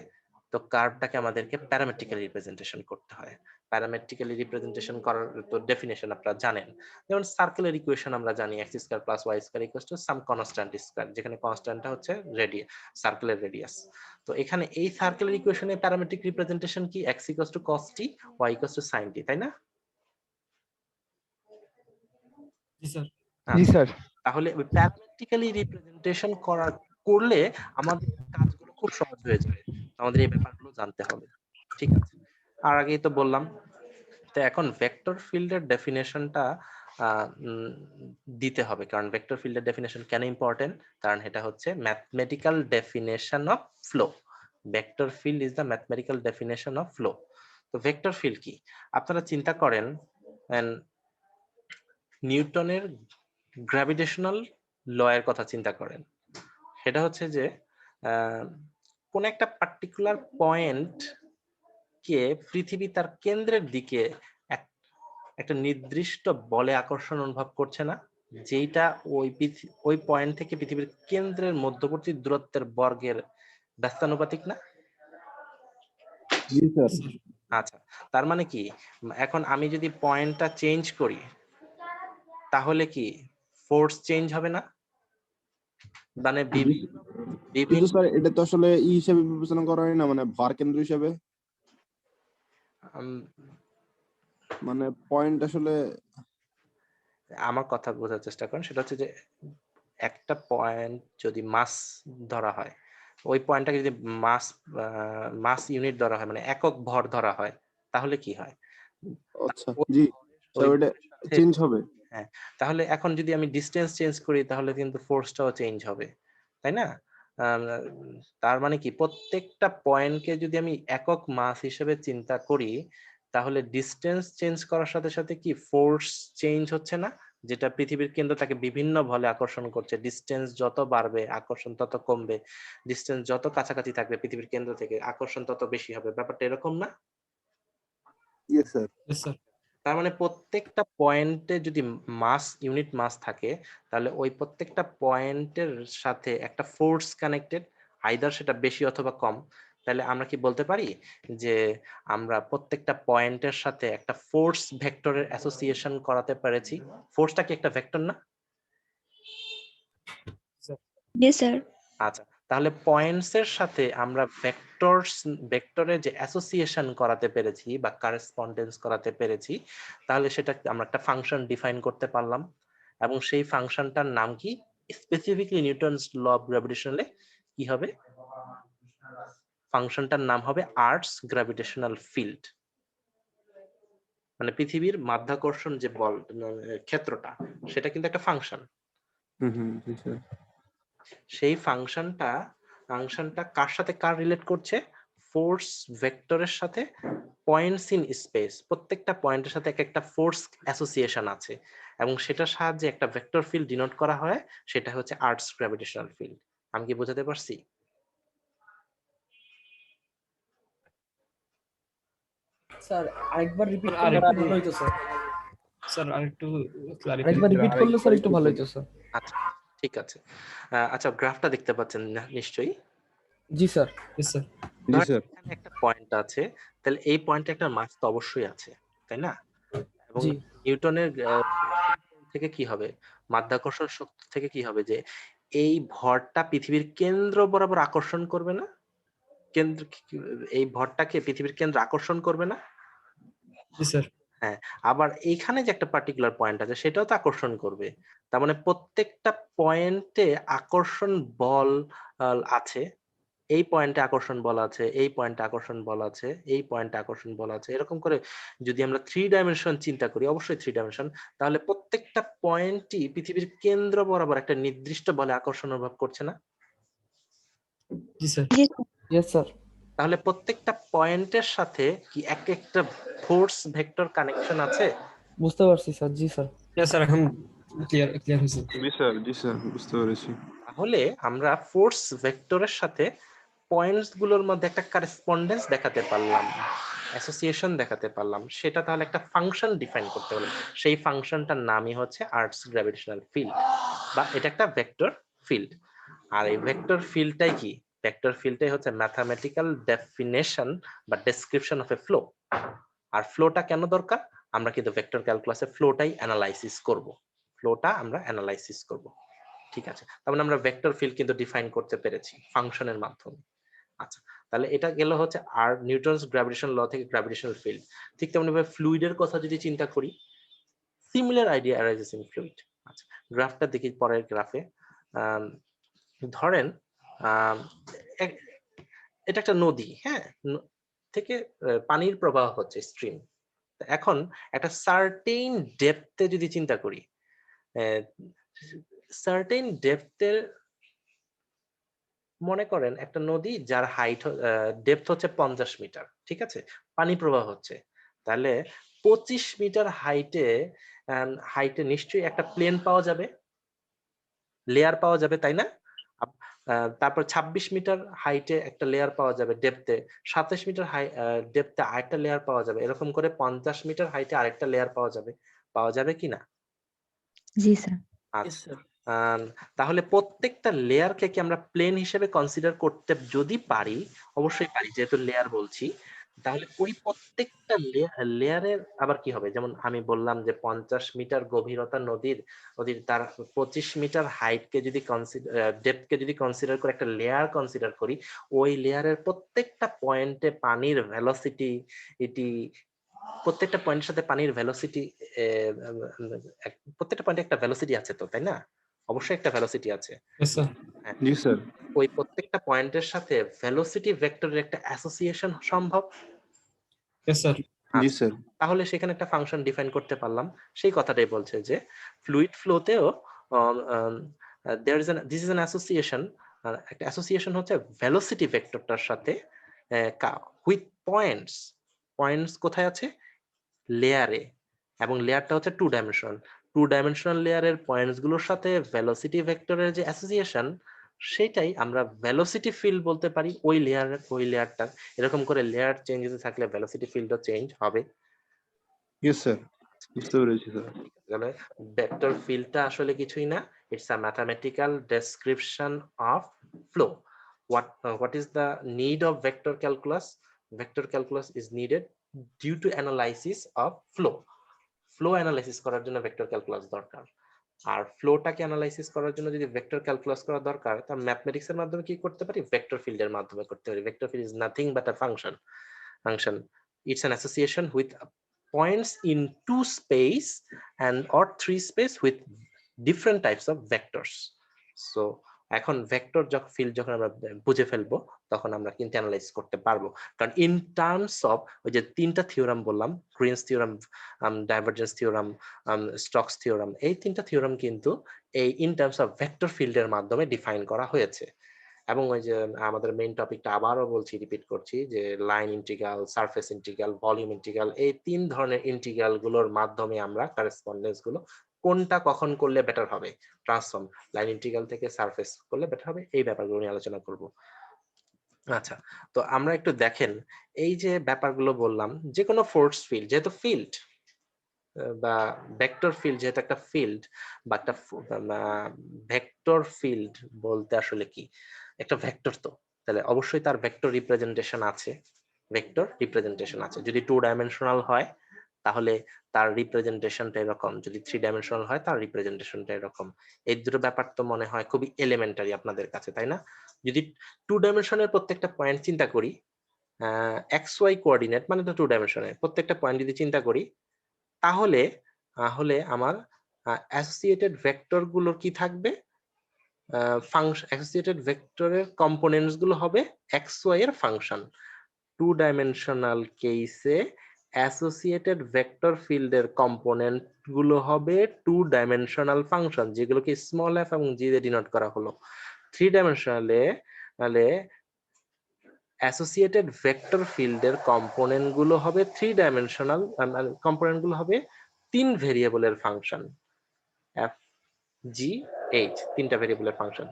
তো কার্ভটাকে আমাদেরকে প্যারামেট্রিক্যালি রিপ্রেজেন্টেশন করতে হয়। প্যারামেট্রিক্যালি রিপ্রেজেন্টেশন করার তো ডেফিনেশন আপনারা জানেন। যেমন সার্কেলের ইকুয়েশন আমরা জানি x square plus y square equals to some constant square, যেখানে কনস্ট্যান্টটা হচ্ছে রেডিয়াস, সার্কেলের রেডিয়াস। তো এখানে এই সার্কেলের ইকুয়েশনে প্যারামেট্রিক রিপ্রেজেন্টেশন কি? x equals to cos t, y equals to sin t, তাই না? জি স্যার। জি স্যার। তাহলে ওই প্যারামেট্রিক্যালি রিপ্রেজেন্টেশন করলে আমাদের কাজগুলো খুব সহজ হয়ে যাবে। আমাদের এই ব্যাপারগুলো জানতে হবে। ঠিক আছে, আর আগেই তো বললাম। তো এখন ভেক্টর ফিল্ডের ডেফিনেশনটা দিতে হবে, কারণ ভেক্টর ফিল্ডের ডেফিনেশন কেন ইম্পর্টেন্ট? কারণ এটা হচ্ছে mathematical definition of flow. Vector field is the mathematical definition of flow. তো ভেক্টর ফিল্ড কি? আপনারা চিন্তা করেন নিউটনের গ্র্যাভিটেশনাল ল এর কথা চিন্তা করেন। সেটা হচ্ছে যে কোন একটা পার্টিকুলার পয়েন্ট কে পৃথিবী তার কেন্দ্রের দিকে একটা নির্দিষ্ট বলে আকর্ষণ অনুভব করছে না, যেটা ওই পয়েন্ট থেকে পৃথিবীর কেন্দ্রের মধ্যবর্তী দূরত্বের বর্গের ব্যস্তানুপাতিক না? জি স্যার। আচ্ছা, তার মানে কি, এখন আমি যদি পয়েন্টটা চেঞ্জ করি তাহলে কি ফোর্স চেঞ্জ হবে না? মানে কিন্তু স্যার এটা তো আসলে হিসেবে বিবেচনা করা হয় না, মানে ভার কেন্দ্র হিসেবে, মানে পয়েন্ট আসলে। আমার কথা বোঝার চেষ্টা করেন। সেটা হচ্ছে যে একটা পয়েন্ট যদি মাস ধরা হয়, ওই পয়েন্টটাকে যদি মাস ইউনিট ধরা হয়, মানে একক ভর ধরা হয়, তাহলে কি হয়? আচ্ছা, জি স্যার, ওটা চেঞ্জ হবে। হ্যাঁ, তাহলে এখন যদি আমি ডিসটেন্স চেঞ্জ করি তাহলে কিন্তু ফোর্সটাও চেঞ্জ হবে, তাই না? তার মানে কি, প্রত্যেকটা পয়েন্টকে যদি আমি একক মাস হিসেবে চিন্তা করি, তাহলে ডিসটেন্স চেঞ্জ করার সাথে সাথে কি ফোর্স চেঞ্জ হচ্ছে না? যেটা পৃথিবীর কেন্দ্র তাকে বিভিন্ন বলে আকর্ষণ করছে। ডিস্টেন্স যত বাড়বে আকর্ষণ তত কমবে, ডিস্টেন্স যত কাছাকাছি থাকবে পৃথিবীর কেন্দ্র থেকে আকর্ষণ তত বেশি হবে। ব্যাপারটা এরকম না? Yes sir. Yes, sir. তার মানে প্রত্যেকটা পয়েন্টে যদি মাস ইউনিট মাস থাকে তাহলে ওই প্রত্যেকটা পয়েন্টের সাথে একটা ফোর্স কানেক্টেড, আইদার সেটা বেশি অথবা কম। তাহলে আমরা কি বলতে পারি যে আমরা প্রত্যেকটা পয়েন্টের সাথে একটা ফোর্স ভেক্টরের অ্যাসোসিয়েশন করাতে পেরেছি? ফোর্সটা কি একটা ভেক্টর না? Yes, sir. আচ্ছা, তাহলে পয়েন্টস এর সাথে আমরা ভেক্টরের যে অ্যাসোসিয়েশন করাতে পেরেছি বা কারেসপন্ডেন্স করাতে পেরেছি, তাহলে সেটা আমরা একটা ফাংশন ডিফাইন করতে পারলাম। এবং সেই ফাংশনটার নাম কি? স্পেসিফিকলি নিউটনস ল অফ গ্র্যাভিটেশনালে কি হবে? ফাংশনটার নাম হবে আর্টস গ্র্যাভিটেশনাল ফিল্ড। মানে পৃথিবীর মাধ্যাকর্ষণ যে বল ক্ষেত্রটা, সেটা কিন্তু একটা ফাংশন। জি স্যার। সেই ফাংশনটা কার সাথে কার রিলেট করছে? ফোর্স ভেক্টরের সাথে পয়েন্টস ইন স্পেস। প্রত্যেকটা পয়েন্টের সাথে একটা ফোর্স অ্যাসোসিয়েশন আছে এবং সেটার সাহায্যে একটা ভেক্টর ফিল্ড ডিনোট করা হয়, সেটা হচ্ছে আর্টস গ্র্যাভিটেশনাল ফিল্ড। আমি কি বোঝাতে পারছি? স্যার আরেকবার রিপিট Sir, করলে আরেকটু- একটু ভালো হতো স্যার। Sir, আরেকটু clarify আরেকবার দিতে- রিপিট করলে স্যার একটু ভালো হতো স্যার। আচ্ছা, ঠিক আছে। আচ্ছা, গ্রাফটা দেখতে পাচ্ছেন নিশ্চয়ই? জি স্যার। Yes, sir. জি স্যার। এখানে একটা পয়েন্ট আছে, তাহলে এই পয়েন্টে একটা মাস তো অবশ্যই আছে, তাই না? এবং জি। নিউটনের থেকে কি হবে? মাধ্যাকর্ষণ শক্তি থেকে কি হবে যে এই ভরটা পৃথিবীর কেন্দ্র বরাবর আকর্ষণ করবে না? এই ভরটাকে পৃথিবীর কেন্দ্র আকর্ষণ করবে না? Yes, sir. হ্যাঁ, আবার এইখানে যে একটা পার্টিকুলার পয়েন্ট আছে সেটাও তো আকর্ষণ করবে। তার মানে প্রত্যেকটা পয়েন্টে আকর্ষণ বল আছে। এই পয়েন্টে আকর্ষণ বল আছে, এই পয়েন্টে আকর্ষণ বল আছে, এই পয়েন্টে আকর্ষণ বল আছে। এরকম করে যদি আমরা 3 ডাইমেনশন চিন্তা করি, অবশ্যই 3 ডাইমেনশন, তাহলে প্রত্যেকটা পয়েন্টই পৃথিবীর কেন্দ্র বরাবর একটা নির্দিষ্ট বলে আকর্ষণ অনুভব করছে না? Yes, sir. Yes, sir. Yes sir. তাহলে প্রত্যেকটা পয়েন্টের সাথে কি একটা ফোর্স ভেক্টর কানেকশন আছে? বুঝতে পারছি স্যার। জি স্যার। Yes, sir. এখন clear হয়েছে। জি স্যার বুঝতে পেরেছি। তাহলে আমরা ফোর্স ভেক্টরের সাথে পয়েন্টস গুলোর মধ্যে একটা কারেসপন্ডেন্স দেখাতে পারলাম, অ্যাসোসিয়েশন দেখাতে পারলাম। সেটা তাহলে একটা ফাংশন ডিফাইন করতে হলো। সেই ফাংশনটার নামই হচ্ছে আর্টস গ্র্যাভিটেশনাল ফিল্ড, বা এটা একটা ভেক্টর ফিল্ড। আর এই ভেক্টর ফিল্ডটাই কি? ভেক্টর ফিল্ডটাই হচ্ছে ম্যাথমেটিক্যাল ডেফিনেশন বা ডেসক্রিপশন অফ এ ফ্লো। আর ফ্লোটা কেন দরকার? আমরা কিন্তু ভেক্টর ক্যালকুলাসে ফ্লোটাই অ্যানালাইসিস করব। ফ্লোটা আমরা অ্যানালাইসিস করব। ঠিক আছে, তার মানে আমরা ভেক্টর ফিল্ড কিন্তু ডিফাইন করতে পেরেছি ফাংশনের মাধ্যমে। আচ্ছা, তাহলে এটা গেল হচ্ছে আর নিউটনস গ্র্যাভিটেশন ল থেকে গ্র্যাভিটেশনাল ফিল্ড। ঠিক তেমনি ভাবে ফ্লুইডের কথা যদি চিন্তা করি, similar idea arises in fluid. আচ্ছা, গ্রাফটা দেখি পরের গ্রাফে। ধরেন এটা একটা নদী, হ্যাঁ, থেকে পানির প্রবাহ হচ্ছে, স্ট্রিম। এখন একটা সার্টেইন ডেপথে যদি চিন্তা করি, সার্টেইন ডেপথের, মনে করেন একটা নদী যার হাইট ডেপথ হচ্ছে 50 মিটার, ঠিক আছে, পানি প্রবাহ হচ্ছে, তাহলে 25 মিটার হাইটে নিশ্চয়ই একটা প্লেন পাওয়া যাবে, লেয়ার পাওয়া যাবে, তাই না? তারপর 26 মিটার হাইটে একটা লেয়ার পাওয়া যাবে ডেপথে, 27 মিটার ডেপথে আরেকটা লেয়ার পাওয়া যাবে, এরকম করে 50 মিটার হাইটে আরেকটা লেয়ার পাওয়া যাবে কিনা? জি স্যার। আচ্ছা, তাহলে প্রত্যেকটা লেয়ারকে কি আমরা প্লেন হিসেবে কনসিডার করতে যদি পারি? অবশ্যই পারি, যেহেতু লেয়ার বলছি। তাহলে ওই প্রত্যেকটা লেয়ারের আবার কি হবে? যেমন আমি বললাম যে 50 মিটার গভীরতা নদীর তার 25 মিটার হাইটকে যদি ডেপথকে যদি কনসিডার করে একটা লেয়ার কনসিডার করি, ওই লেয়ারের প্রত্যেকটা পয়েন্টে পানির ভেলোসিটি, প্রত্যেকটা পয়েন্টের সাথে পানির ভেলোসিটি, প্রত্যেকটা পয়েন্টে একটা ভেলোসিটি আছে তো, তাই না? অবশ্যই একটা ভেলোসিটি আছে। Yes, sir. জি স্যার। ওই প্রত্যেকটা পয়েন্টের সাথে ভেলোসিটি ভেক্টরের একটা অ্যাসোসিয়েশন সম্ভব। Yes, sir. জি স্যার। তাহলে সেখানে একটা ফাংশন ডিফাইন করতে পারলাম। সেই কথাটাই বলছে যে ফ্লুইড ফ্লোতেও দিস ইজ অ্যান অ্যাসোসিয়েশন। একটা অ্যাসোসিয়েশন হচ্ছে ভেলোসিটি ভেক্টরটার সাথে উইথ পয়েন্টস কোথায় আছে? লেয়ারে। এবং লেয়ারটা হচ্ছে 2 ডাইমেনশন। টু ডাইমেনশনাল লেয়ারের পয়েন্টস গুলোর সাথে ভেলোসিটি ভেক্টরের যে অ্যাসোসিয়েশন, সেটাই আমরা ভেলোসিটি ফিল্ড বলতে পারি। ওই লেয়ারটা এরকম করে লেয়ার চেঞ্জ হতে থাকলে ভেলোসিটি ফিল্ডও চেঞ্জ হবে। ইয়েস স্যার, বুঝতে পেরেছি স্যার। তাহলে ভেক্টর ফিল্ডটা আসলে কিছুই না, it's a mathematical description of flow. What is the need of vector calculus? Vector calculus is needed due to analysis of flow. Flow analysis করার জন্য ভেক্টর ক্যালকুলাস দরকার। আর ফ্লোটাকে অ্যানালাইসিস করার জন্য যদি ভেক্টর ক্যালকুলাস করা দরকার, তার ম্যাথমেটিক্স এর মাধ্যমে কি করতে পারি? ভেক্টর ফিল্ডের মাধ্যমে করতে পারি। Vector field is nothing but a function. It's an association with points in two space and or three space with different types of vectors. So এখন ভেক্টর ফিল্ড যখন আমরা বুঝে ফেলবো, তখন আমরা কিন্তু অ্যানালাইজ করতে পারবো। কারণ ইন টার্মস অফ ওই যে তিনটা থিওরাম বললাম, Greens theorem, divergence theorem, stocks theorem, এই তিনটা থিওরাম কিন্তু এই ইন টার্মস অফ ভেক্টর ফিল্ডের মাধ্যমে ডিফাইন করা হয়েছে। এবং ওই যে আমাদের মেইন টপিকটা আবারও বলছি, রিপিট করছি, যে line integral, surface integral, volume integral, এই তিন ধরনের ইন্টিগ্রাল গুলোর মাধ্যমে আমরা কারেসপন্ডেন্স গুলো কোনটা কখন করলে বেটার হবে, ট্রান্সফর্ম লাইন ইন্টিগ্রাল থেকে সারফেস করলে বেটার হবে, এই ব্যাপারগুলো নিয়ে আলোচনা করব। আচ্ছা, তো আমরা একটু দেখেন এই যে ব্যাপারগুলো বললাম, যে কোনো ফোর্স ফিল্ড যেহেতু ফিল্ড, বা ভেক্টর ফিল্ড যেহেতু একটা ফিল্ড, বা একটা ভেক্টর ফিল্ড বলতে আসলে কি, একটা ভেক্টর তো, তাহলে অবশ্যই তার ভেক্টর রিপ্রেজেন্টেশন আছে। ভেক্টর রিপ্রেজেন্টেশন আছে, যদি টু ডাইমেনশনাল হয় তাহলে তার রিপ্রেজেন্টেশনটা এরকম, যদি থ্রি ডাইমেনশনাল হয় তার রিপ্রেজেন্টেশনটা এরকম। এই দুটো ব্যাপার তো মনে হয় খুবই এলিমেন্টারি আপনাদের কাছে, তাই না? যদি টু ডাইমেনশনের প্রত্যেকটা পয়েন্ট চিন্তা করি, এক্স ওয়াই কোঅর্ডিনেট মানে তো টু ডাইমেনশনের প্রত্যেকটা পয়েন্ট যদি চিন্তা করি, তাহলে আমার অ্যাসোসিয়েটেড ভেক্টর গুলো কি থাকবে? ফাংশন, অ্যাসোসিয়েটেড ভেক্টরের কম্পোনেন্টস গুলো হবে এক্স ওয়াই এর ফাংশন। টু ডাইমেনশনাল কেসে অ্যাসোসিয়েটেড ভেক্টর ফিল্ডের কম্পোনেন্ট গুলো হবে টু ডাইমেনশনাল ফাংশন, যেগুলোকে স্মল এফ এবং জি দিয়ে ডিনোট করা হলো। থ্রি ডাইমেনশনালে তাহলে অ্যাসোসিয়েটেড ভেক্টর ফিল্ডের কম্পোনেন্ট গুলো হবে থ্রি ডাইমেনশনাল, কম্পোনেন্ট গুলো হবে তিন ভেরিয়েবলের ফাংশন, এফ জি এইচ, তিনটা ভেরিয়েবলের ফাংশন।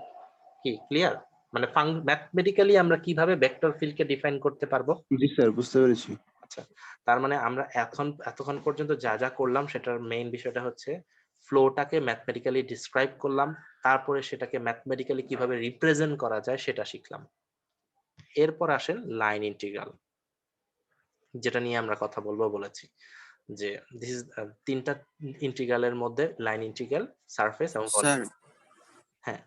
কি ক্লিয়ার? মানে ম্যাথমেটিক্যালি আমরা কিভাবে ভেক্টর ফিল্ডকে ডিফাইন করতে পারবো? জি স্যার, বুঝতে পেরেছি। আচ্ছা, তার মানে আমরা এতক্ষণ পর্যন্ত যা যা করলাম সেটার মেইন বিষয়টা হচ্ছে ফ্লোটাকে ম্যাথমেটিক্যালি ডিসক্রাইব করলাম, তারপরে সেটাকে ম্যাথমেটিক্যালি কিভাবে রিপ্রেজেন্ট করা যায় সেটা শিখলাম। এরপর আসেন লাইন ইন্টিগ্রাল, যেটা নিয়ে আমরা কথা বলবো বলেছি, যে দিস ইজ তিনটা ইন্টিগ্রালের মধ্যে লাইন ইন্টিগ্রাল, সারফেস এবং স্যার, হ্যাঁ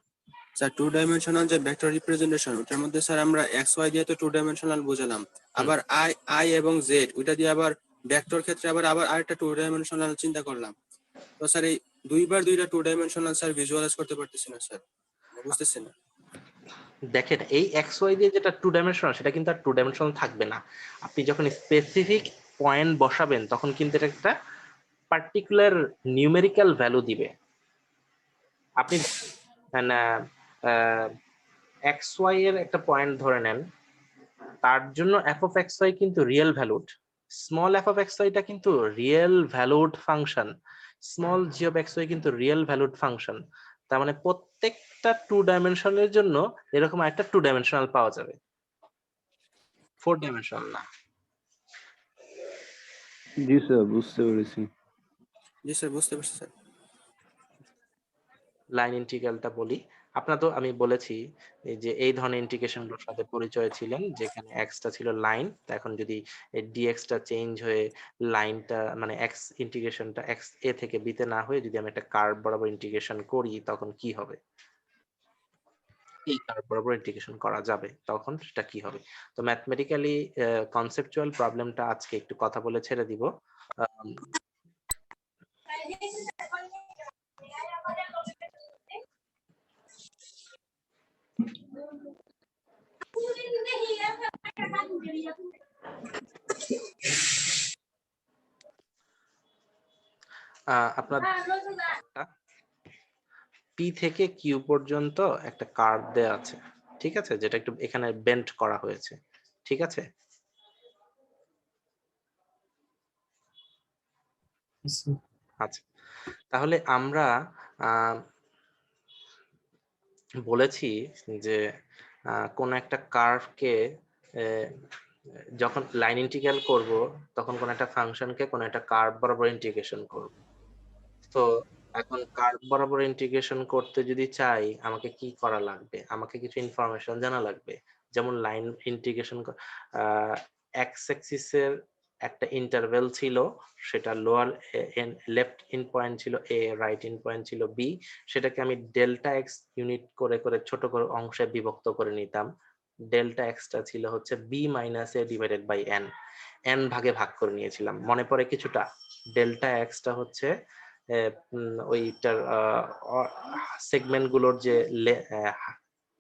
স্যার টু ডাইমেনশনাল যে ভেক্টর রিপ্রেজেন্টেশন, ওটার মধ্যে স্যার আমরা এক্স ওয়াই দিয়ে তো টু ডাইমেনশনাল বুঝালাম, আবার আই এবং জেড ওইটা দিয়ে আবার ভেক্টর ক্ষেত্রে আবার আরেকটা টু ডাইমেনশনাল চিন্তা করলাম। তো স্যার এই দুইটা টু ডাইমেনশনাল স্যার ভিজুয়ালাইজ করতে পারতেছি না স্যার, বুঝতেছি না। দেখেন এই এক্স ওয়াই দিয়ে যেটা টু ডাইমেনশনাল, সেটা কিন্তু আর টু ডাইমেনশনাল থাকবে না। আপনি যখন স্পেসিফিক পয়েন্ট বসাবেন তখন কিন্তু এটা একটা পার্টিকুলার নিউমেরিক্যাল ভ্যালু দিবে। আপনি এক্স ওয়াই এর একটা পয়েন্ট ধরে নেন, তার জন্য এফ অফ এক্স ওয়াই কিন্তু real valued, small F of X ওয়াইটা কিন্তু real valued function, small G of x Y কিন্তু রিয়েল ভ্যালুড ফাংশন। তার মানে প্রত্যেকটা টু ডাইমেনশনের জন্য এরকম একটা টু ডাইমেনশনাল পাওয়া যাবে, ফোর ডাইমেনশনাল না। জি স্যার, বুঝতে পেরেছি। জি স্যার, বুঝতে পারছি স্যার। লাইন ইন্টিগ্রালটা বলি, আপনার তো আমি বলেছি যে এই ধরনের ইন্টিগ্রেশন গুলোর সাথে পরিচয় ছিলেন, যেখানে এক্সটা ছিল লাইন, এখন যদি ডিএক্সটা চেঞ্জ হয়ে লাইনটা মানে এক্স ইন্টিগ্রেশনটা এক্স এ থেকে বি তে না হয়ে যদি আমি একটা কার্ভ বরাবর ইন্টিগ্রেশন করি, তখন কি হবে? এই কার্ভ বরাবর ইন্টিগ্রেশন করা যাবে, তখন সেটা কি হবে? তো ম্যাথমেটিক্যালি কনসেপচুয়াল প্রবলেমটা আজকে একটু কথা বলে ছেড়ে দিব। আপনার পি থেকে কিউ পর্যন্ত একটা কার্ভ দেয়া আছে, ঠিক আছে, যেটা একটু এখানে বেন্ড করা হয়েছে, ঠিক আছে? আচ্ছা, তাহলে আমরা বলেছি যে কোন একটা কার্ভকে যখন লাইন ইন্টিগ্রাল করব তখন কোন একটা ফাংশনকে কোন একটা কার্ভ বরাবর ইন্টিগ্রেশন করব। তো এখন কার্ভ বরাবর ইন্টিগ্রেশন করতে যদি চাই আমাকে কি করা লাগবে, আমাকে কিছু ইনফরমেশন জানা লাগবে। যেমন লাইন ইন্টিগ্রেশন এক্স অ্যাক্সিসের একটা ইন্টারভেল ছিল, সেটা লোয়ার লেফট ইন পয়েন্ট ছিল এ, রাইট ইন পয়েন্ট ছিল বি, সেটাকে আমি ডেল্টা এক্স ইউনিট করে করে ছোট করে অংশে বিভক্ত করে নিতাম। ডেল্টা এক্সটা ছিল হচ্ছে b minus a divided by n, n ভাগে ভাগ করে নিয়েছিলাম, মনে পড়ে কিছুটা? ডেল্টা এক্সটা হচ্ছে ওইটার সেগমেন্ট গুলোর যে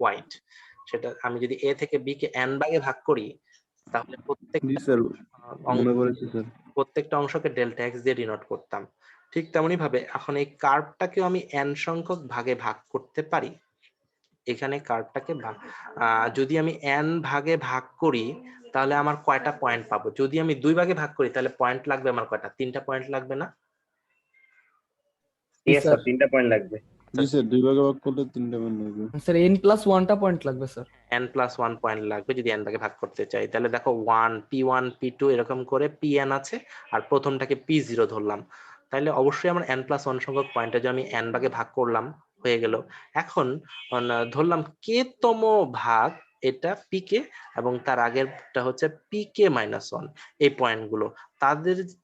হোয়াইট, সেটা আমি যদি এ থেকে বি কে এন ভাগে ভাগ করি তাহলে জি স্যার, মনে পড়েছে স্যার। প্রত্যেকটা অংশকে ডেল্টা এক্স দিয়ে ডিনোট করতাম। ঠিক তেমনি ভাবে এখন এই কার্ভটাকেও আমি এন সংখ্যক ভাগে ভাগ করতে পারি। এখানে কার্ভটাকে যদি আমি এন ভাগে ভাগ করি তাহলে আমার কয়টা পয়েন্ট পাবো? যদি আমি 2 ভাগে ভাগ করি তাহলে পয়েন্ট লাগবে আমার কয়টা? 3টা পয়েন্ট লাগবে না? জি স্যার। 3টা পয়েন্ট লাগবে। জি স্যার, 2 ভাগে ভাগ করলে 3টা পয়েন্ট লাগবে। স্যার n+1টা পয়েন্ট লাগবে স্যার। n+1 পয়েন্ট লাগবে যদি n ভাগে ভাগ করতে চাই। তাহলে দেখো 1 p1 p2 এরকম করে pn আছে, আর প্রথমটাকে p0 ধরলাম। তাহলে অবশ্যই আমার n+1 সংখ্যক পয়েন্টে যে আমি n ভাগে ভাগ করলাম হয়ে গেল। এখন ধরলাম k তম ভাগ এটা pk এবং তার আগেরটা হচ্ছে pk-1, এই পয়েন্টগুলো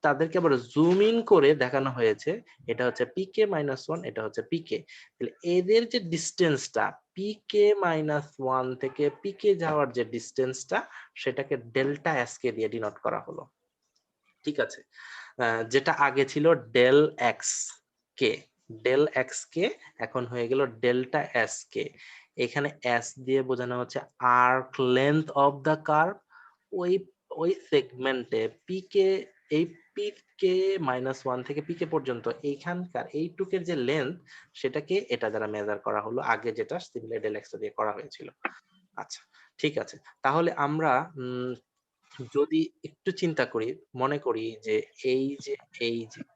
তাদেরকে আবার জুম ইন করে দেখানো হয়েছে। এটা হচ্ছে pk-1, এটা হচ্ছে pk। তাহলে এদের যে ডিসটেন্সটা pk-1 থেকে pk যাওয়ার যে ডিসটেন্সটা সেটাকে ডেল্টা এস কে দিয়ে ডিনোট করা হলো। ঠিক আছে, যেটা আগে ছিল ডেল এক্স কে, ডেল এক্স কে এখন হয়ে গেল ডেল্টা এস কে। এখানে এস দিয়ে বোঝানো হচ্ছে arc length of the curve. ওই সেগমেন্টে পিকে, এই pk-1 থেকে পিকে পর্যন্ত এইখানকার এইটুকের যে লেন্থ সেটাকে এটা দ্বারা মেজার করা হলো, আগে যেটা সিমিলার ডেল এক্স দিয়ে করা হয়েছিল। আচ্ছা ঠিক আছে, তাহলে আমরা যদি একটু চিন্তা করি, মনে করি যে এই যে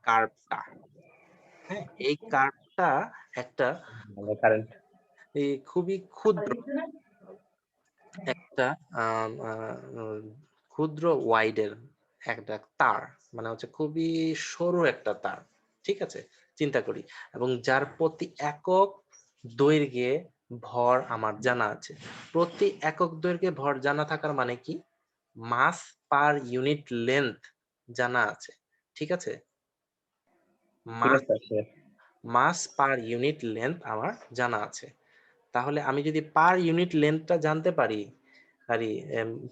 কার্ভটা, হ্যাঁ এই কার্ভটা একটা এই খুবই ক্ষুদ্র একটা ক্ষুদ্র ওয়াইডের একটা তার, মানে হচ্ছে খুবই সরু একটা তার। ঠিক আছে, চিন্তা করি, এবং যার প্রতি একক দৈর্ঘ্যে ভর আমার জানা আছে। প্রতি একক দৈর্ঘ্যে ভর জানা থাকার মানে কি? মাস পার ইউনিট লেন্থ জানা আছে। ঠিক আছে, মাস পার ইউনিট লেন্থ আমার জানা আছে। তাহলে আমি যদি পার ইউনিট লেন্থটা জানতে পারি,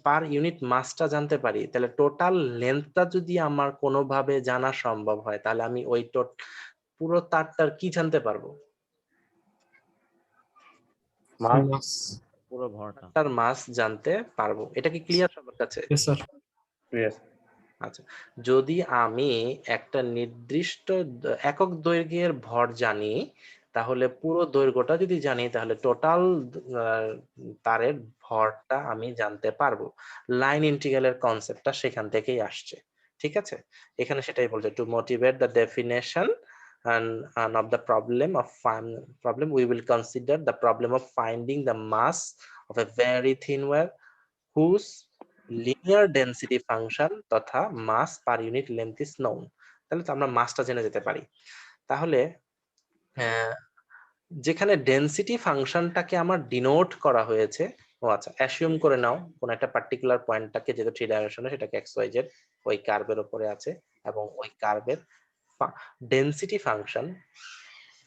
পার ইউনিট মাসটা জানতে পারি, তাহলে টোটাল লেন্থটা যদি আমার কোনোভাবে জানা সম্ভব হয় তাহলে আমি ওই পুরো তারটার কি জানতে পারবো? মাস। পুরো ভরটা। তার মাস জানতে পারবো। এটা কি ক্লিয়ার সবার কাছে? Yes sir. আচ্ছা, যদি আমি একটা নির্দিষ্ট একক দৈর্ঘ্যের ভর জানি তাহলে পুরো দৈর্ঘ্যটা যদি জানি তাহলে টোটাল তারের ভরটা আমি জানতে পারবো। লাইন ইন্টিগ্রালের কনসেপ্টটা সেখান থেকেই আসছে। ঠিক আছে, এখানে সেটাই বলছে, two motivate the definition and of the problem we will consider the problem of finding the mass of a very thin wire whose linear density function তথা mass per unit length is known। তাহলে তো আমরা মাসটা জেনে যেতে পারি। তাহলে যেখানে ডেনসিটি ফাংশনটাকে আমার ডিনোট করা হয়েছে, ও আচ্ছা অ্যাসিউম করে নাও কোন একটা পার্টিকুলার পয়েন্টটাকে, যেহেতু 3 ডাইমেনশনে, সেটাকে এক্স ওয়াই জেড ওই কার্ভের উপরে আছে, এবং ওই কার্ভের ডেনসিটি ফাংশন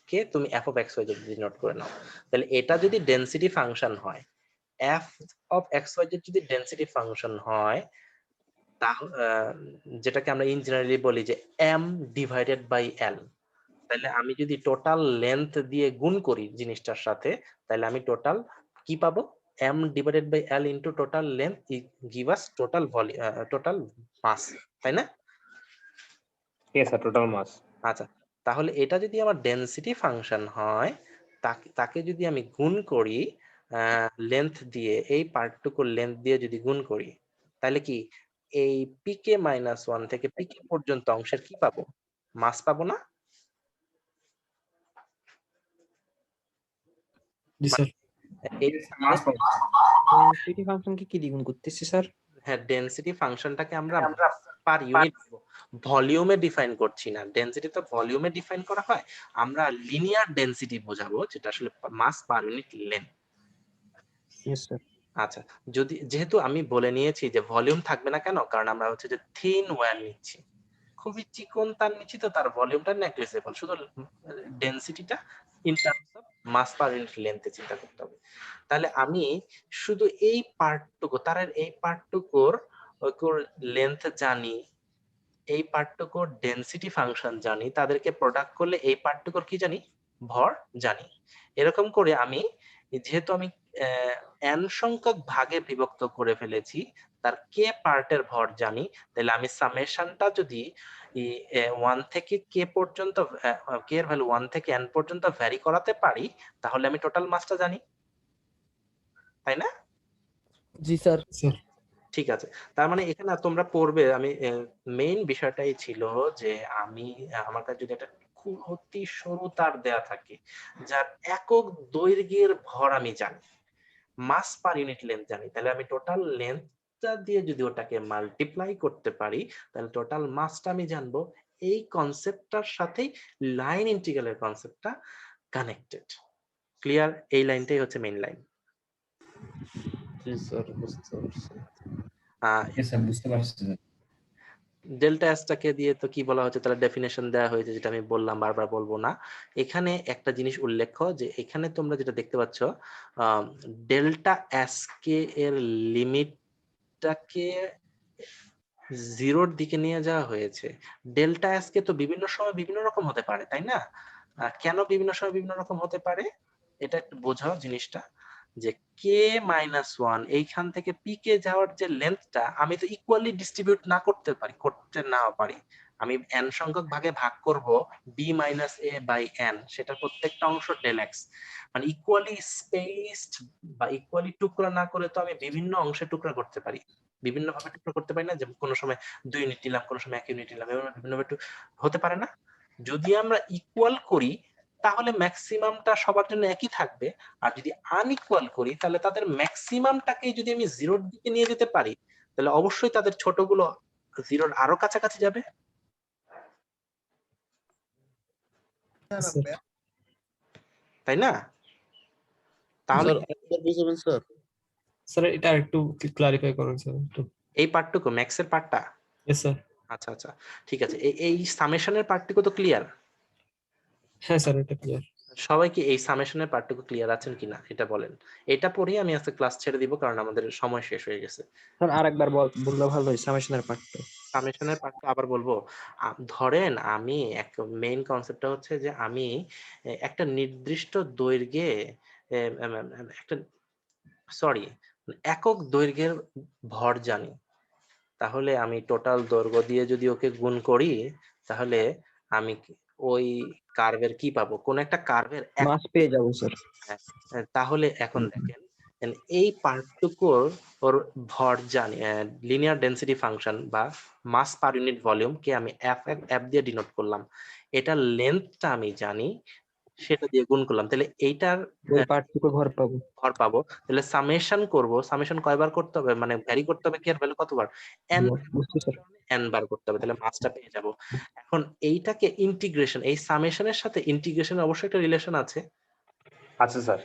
কে তুমি f of x y z denote করে নাও। তাহলে এটা যদি ডেনসিটি ফাংশন হয়, f of x y z যদি ডেনসিটি ফাংশন হয়, যেটাকে আমরা ইঞ্জিনিয়ারিং বলি যে এম ডিভাইডেড বাই এল, তাহলে আমি যদি টোটাল লেন্থ দিয়ে গুণ করি জিনিসটার সাথে তাহলে আমি টোটাল কি পাবো? M divided by l into total length give us total volume, total mass, তাই না? Yes sir, total mass. আচ্ছা, তাহলে এটা যদি আমার ডেনসিটি ফাংশন হয়, তাকে যদি আমি গুণ করি লেন্থ দিয়ে, এই পার্টটুকুর লেন্থ দিয়ে যদি গুণ করি তাহলে কি এই pk-1 থেকে pk পর্যন্ত অংশের কি পাবো? মাস পাবো না? জি স্যার। এই মাস ডেনসিটি ফাংশনকে কি দ্বিগুণ করতেছি স্যার? হ্যাঁ, ডেনসিটি ফাংশনটাকে আমরা পার ইউনিট ভলিউমে ডিফাইন করছি না। ডেনসিটি তো ভলিউমে ডিফাইন করা হয়, আমরা লিনিয়ার ডেনসিটি বোঝাবো, যেটা আসলে mass per unit length. Yes sir. আচ্ছা, যেহেতু আমি বলে নিয়েছি যে ভলিউম থাকবে না কেন, কারণ আমরা হচ্ছে যে থিন ওয়্যার নিচ্ছি, খুবই চিকন তার নিচ্ছি, তো তার ভলিউমটা নেগলিজেবল, শুধু ডেনসিটিটা in terms of mass per unit লেন্থে চিন্তা করতে হবে। তাহলে আমি শুধু এই পার্টটুকু, তার এই পার্টটুকুর লেন্থ জানি, এই পার্টটুকুর ডেনসিটি ফাংশন জানি, তাদেরকে প্রোডাক্ট করলে এই পার্টটুকুর কি জানি, ভর জানি। এরকম করে আমি, যেহেতু আমি n সংখ্যক ভাগে বিভক্ত করে ফেলেছি, তার কে পার্টের ভর জানি, তাহলে আমি সামেশনটা যদি 1 থেকে কে পর্যন্ত, কে এর ভ্যালু 1 থেকে n পর্যন্ত ভ্যারি করাতে পারি, তাহলে আমি টোটাল মাসটা জানি, তাই না? জি স্যার। স্যার ঠিক আছে, তার মানে এখানে তোমরা পড়বে, আমি মেইন বিষয়টাই ছিল যে আমি, আমার কাছে যদি একটা খুব অতি সরু তার দেয়া থাকে, যার একক দৈর্ঘ্যের ভর আমি জানি, মাস পার ইউনিট লেন্থ জানি, তাহলে আমি টোটাল লেন্থটা দিয়ে যদি ওটাকে মাল্টিপ্লাই করতে পারি, তাহলে টোটাল মাসটা আমি জানবো। এই কনসেপ্টটার সাথেই লাইন ইন্টিগ্রালের কনসেপ্টটা কানেক্টেড। ক্লিয়ার? এই লাইনটাই হচ্ছে মেইন লাইন। জি স্যার, বুঝতে পারছি। স্যার বুঝতে পারছি। ডেল্টা এসটাকে দিয়ে তো কি বলা হচ্ছে, তাহলে ডেফিনেশন দেওয়া হয়েছে, যেটা আমি বললাম, বারবার বলবো না। এখানে একটা জিনিস উল্লেখ্য, যে এখানে তোমরা যেটা দেখতে পাচ্ছ, ডেল্টা এস কে এর লিমিটটাকে জিরোর দিকে নিয়ে যাওয়া হয়েছে। ডেল্টা এস কে তো বিভিন্ন সময় বিভিন্ন রকম হতে পারে, তাই না? কেন বিভিন্ন সময় বিভিন্ন রকম হতে পারে, এটা একটু বোঝাও জিনিসটা, যে কে মাইনাস ওয়ান এইখান থেকে পি কে যাওয়ার যে লেন্থটা, আমি তো ইকুয়ালি ডিস্ট্রিবিউট না করতে পারি, আমি এন সংখ্যক ভাগে ভাগ করব b minus a by n, সেটা প্রত্যেকটা অংশ ডেল এক্স, মানে ইকুয়ালি স্পেসড বা ইকুয়ালি টুকরা না করে তো আমি বিভিন্ন অংশে টুকরা করতে পারি, বিভিন্ন ভাবে টুকরা করতে পারি না, যে কোনো সময় 2 ইউনিট নিলাম, কোনো সময় 1 ইউনিট নিলাম, এভাবে বিভিন্ন ভাবে হতে পারে না। যদি আমরা ইকুয়াল করি তাহলে ম্যাক্সিমামটা সবার জন্য একই থাকবে, আর যদি আনইকুয়াল করি তাহলে তাদের ম্যাক্সিমামটাকে যদি আমি জিরোর দিকে নিয়ে যেতে পারি, তাহলে অবশ্যই তাদের ছোটগুলো জিরোর আরো কাছাকাছি যাবে, তাই না? তাহলে স্যার স্যার এটা একটু ক্লারিফাই করুন স্যার একটু। এই পার্টটুকু ম্যাক্সের পার্টটা, ইয়েস স্যার। আচ্ছা আচ্ছা ঠিক আছে, এই সামেশনের পার্টটুকু তো ক্লিয়ার? হ্যাঁ স্যার, এটা ক্লিয়ার। সবাই কি এই সামেশনের পার্টটুকু ক্লিয়ার আছেন কিনা এটা বলেন। এটা পরেই আমি আজকে ক্লাস ছেড়ে দিব, কারণ আমাদের সময় শেষ হয়ে গেছে। স্যার আরেকবার বললে ভালো হয় সামেশনের পার্টটা। সামেশনের পার্টটা আবার বলবো। ধরেন আমি এক মেইন কনসেপ্টটা হচ্ছে যে আমি একটা নির্দিষ্ট দৈর্ঘ্যে একটা একক দৈর্ঘ্যের ভর জানি, তাহলে আমি টোটাল দৈর্ঘ্য দিয়ে যদি ওকে গুণ করি, তাহলে আমি ওই কার্ভের কি পাবো, কোন একটা কার্ভের মাস পেয়ে যাবো স্যার। তাহলে এখন দেখেন, এই পার্টটুকুর ওর ভর জানি, লিনিয়ার ডেনসিটি ফাংশন বা মাস পার ইউনিট ভলিউম কে আমি এফ দিয়ে ডিনোট করলাম, এটা লেন্থটা আমি জানি, সেটা দিয়ে গুণ করলাম, তাহলে এইটার ওই পার্টটুকু ভর পাবো। ভর পাবো। তাহলে সামেশন করব, সামেশন কয়বার করতে হবে, মানে ভ্যারি করতে হবে কি এর ভ্যালু কতবার, বুঝছি স্যার। n বার করতে হবে, তাহলে মাসটা পেয়ে যাব। এখন এইটাকে ইন্টিগ্রেশন, এই সামেশনের সাথে ইন্টিগ্রেশনের অবশ্যই একটা রিলেশন আছে। আচ্ছা স্যার।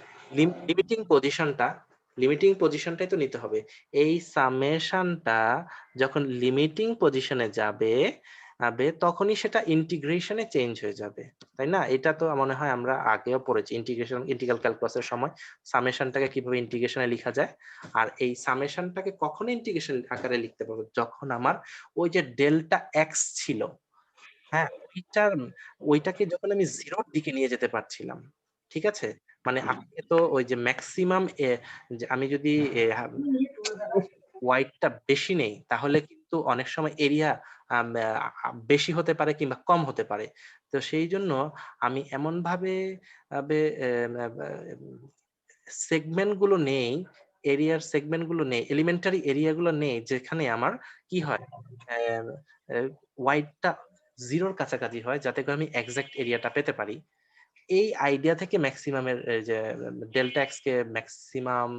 লিমিটিং পজিশনটাই তো নিতে হবে। এই সামেশনটা যখন লিমিটিং পজিশনে যাবে তখনই সেটা ইন্টিগ্রেশনে চেঞ্জ হয়ে যাবে, তাই না? এটা তো মনে হয় আমরা আগেও পড়েছি ইন্টিগ্রাল ক্যালকুলাসের সময়, সামেশনটাকে কিভাবে ইন্টিগ্রেশনে লেখা যায়। আর এই সামেশনটাকে কখন ইন্টিগ্রেশন আকারে লিখতে পারবো, যখন আমার ওই যে ডেল্টা এক্স ছিল, হ্যাঁ, ওইটাকে যখন আমি জিরোর দিকে নিয়ে যেতে পারছিলাম, ঠিক আছে? মানে আজকে তো ওই যে ম্যাক্সিমাম, আমি যদি ওয়াইডটা বেশি নেই, তাহলে কিন্তু অনেক সময় এরিয়া বেশি হতে পারে কিংবা কম হতে পারে। তো সেই জন্য আমি এমন ভাবে সেগমেন্ট গুলো নেই, এরিয়ার সেগমেন্ট গুলো নেই, এলিমেন্টারি এরিয়া গুলো নেই, যেখানে আমার কি হয়, ওয়াইডটা জিরোর কাছাকাছি হয়, যাতে করে আমি এক্সাক্ট এরিয়াটা পেতে পারি। এই আইডিয়া থেকে ম্যাক্সিমামের যে ডেল্টা এক্স কে ম্যাক্সিমাম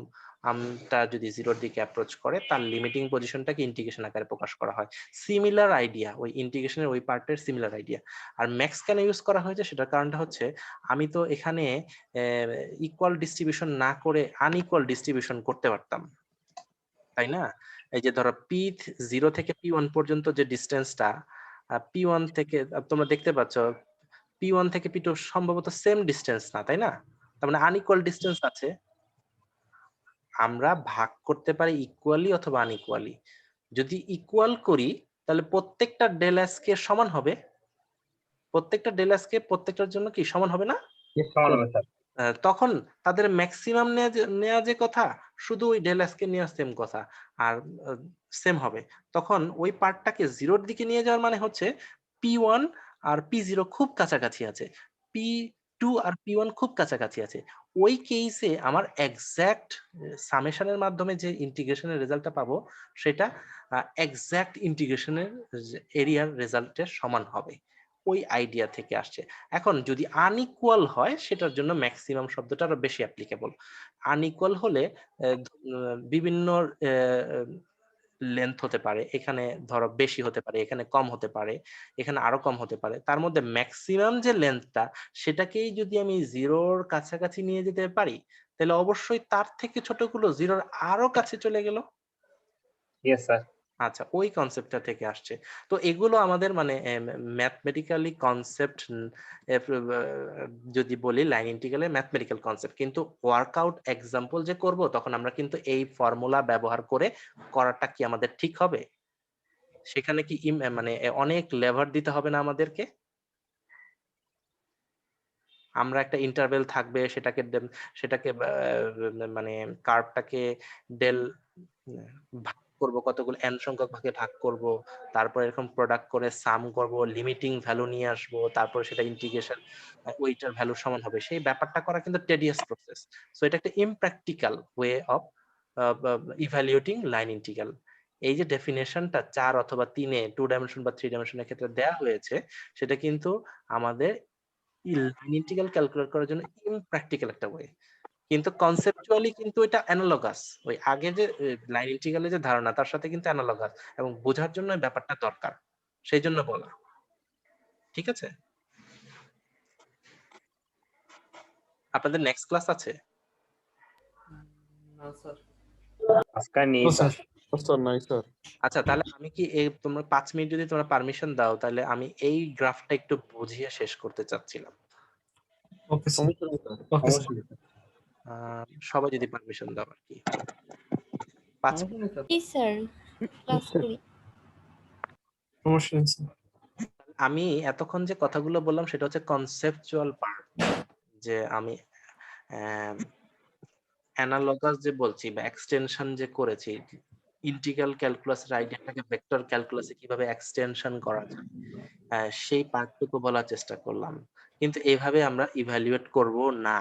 আমটা যদি জিরোর দিকে অ্যাপ্রোচ করে তার লিমিটিং পজিশনটাকে ইন্টিগ্রেশন আকারে প্রকাশ করা হয়। সিমিলার আইডিয়া, ওই ইন্টিগ্রেশনের ওই পার্টের সিমিলার আইডিয়া। আর ম্যাক্স কেন ইউজ করা হয়েছে সেটার কারণটা হচ্ছে আমি তো এখানে ইকুয়াল ডিস্ট্রিবিউশন না করে আনইকুয়াল ডিস্ট্রিবিউশন করতে পারতাম, তাই না? এই যে ধরো P0 থেকে P1 পর্যন্ত যে ডিস্টেন্সটা, P1 থেকে তোমরা দেখতে পাচ্ছ P1 থেকে P2 সম্ভবত সেম ডিস্টেন্স না, তাই না? তার মানে আনইকুয়াল ডিস্টেন্স আছে। আমরা ভাগ করতে পারি ইকুয়ালি অথবা আনইকুয়ালি। যদি ইকুয়াল করি তাহলে প্রত্যেকটা ডেল এস কে সমান হবে, প্রত্যেকটা ডেল এস কে প্রত্যেকটার জন্য কি সমান হবে না? সমান হবে স্যার। তখন তাদের ম্যাক্সিমাম নেওয়া যে কথা, শুধু ওই ডেল এস কে নেওয়া সেম কথা আর সেম হবে। তখন ওই পার্টটাকে জিরোর দিকে নিয়ে যাওয়ার মানে হচ্ছে P1 আর P0 খুব কাছাকাছি আছে, P2 আর P1 খুব কাছাকাছি আছে। ওই কেসে আমার এক্সাক্ট সামেশনের মাধ্যমে যে ইন্টিগ্রেশনের রেজাল্টটা পাবো সেটা এক্সাক্ট ইন্টিগ্রেশনের এরিয়ার রেজাল্টের সমান হবে। ওই আইডিয়া থেকে আসছে। এখন যদি আনইকুয়াল হয় সেটার জন্য ম্যাক্সিমাম শব্দটা আরো বেশি অ্যাপ্লিকেবল। আনইকুয়াল হলে বিভিন্ন লেন্থ হতে পারে, এখানে ধরো বেশি হতে পারে, এখানে কম হতে পারে, এখানে আরো কম হতে পারে। তার মধ্যে ম্যাক্সিমাম যে লেন্থটা সেটাকেই যদি আমি জিরোর কাছাকাছি নিয়ে যেতে পারি তাহলে অবশ্যই তার থেকে ছোটগুলো জিরোর আরো কাছে চলে গেল। Yes sir. আচ্ছা, ওই কনসেপ্টটা থেকে আসছে। তো এগুলো আমাদের মানে ম্যাথমেটিক্যালি কনসেপ্ট, যদি বলি লাইন ইন্টিগ্রালের ম্যাথমেটিক্যাল কনসেপ্ট, কিন্তু ওয়ার্কআউট এক্সাম্পল যে করব তখন আমরা কিন্তু এই ফর্মুলা ব্যবহার করে করাটা কি আমাদের ঠিক হবে? সেখানে কি মানে অনেক লেভার দিতে হবে না আমাদেরকে? আমরা একটা ইন্টারভেল থাকবে, সেটাকে মানে কার্ভটাকে ডেল ভাগ করব, কতগুলো n সংখ্যক ভাগে ভাগ করব, তারপর এরকম প্রোডাক্ট করে সাম করব, লিমিটিং ভ্যালু নিয়ে আসব, তারপর সেটা ইন্টিগ্রেশন ওইটার ভ্যালু সমান হবে। সেই ব্যাপারটা করা কিন্তু টেডিয়াস প্রসেস। সো এটা একটা impractical way of evaluating line integral. এই যে ডেফিনেশনটা 4 অথবা 3 এ 2 ডাইমেনশন বা 3 ডাইমেনশনের ক্ষেত্রে দেয়া হয়েছে সেটা কিন্তু আমাদের লাইন ইন্টিগ্রাল ক্যালকুলেট করার জন্য ইমপ্র্যাকটিক্যাল একটা ওয়ে, কিন্তু কনসেপচুয়ালি কিন্তু এটা অ্যানালগাস। ওই আগে যে লাইন ইন্টিগ্রালের যে ধারণা তার সাথে কিন্তু অ্যানালগাস, এবং বোঝার জন্য এই ব্যাপারটা দরকার, সেই জন্য বলা। ঠিক আছে, আপনাদের নেক্সট ক্লাস আছে? না স্যার। আজকে নেই ও স্যার। স্যার। স্যার নাই স্যার। আচ্ছা, তাহলে আমি কি তোমরা 5 মিনিট যদি তোমরা পারমিশন দাও তাহলে আমি এই গ্রাফটা একটু বুঝিয়ে শেষ করতে চাচ্ছিলাম। Okay sir. সমস্যা নেই স্যার। Okay sir. অবশ্যই স্যার। সবাই যদি পারমিশন দাও আর কি। 5 মিনিট। জি স্যার ক্লাস করি। সমস্যা নেই স্যার। আমি এতক্ষণ যে কথাগুলো বললাম সেটা হচ্ছে কনসেপচুয়াল পার্ট, যে আমি অ্যানালগাস যে বলছি বা এক্সটেনশন যে করেছি, ইন্টিগ্রাল ক্যালকুলাসের আইডিয়াটাকে ভেক্টর ক্যালকুলাসে কিভাবে এক্সটেনশন করা যায় সেই পার্টটুকু বলার চেষ্টা করলাম। কিন্তু এইভাবে আমরা ইভ্যালুয়েট করব না,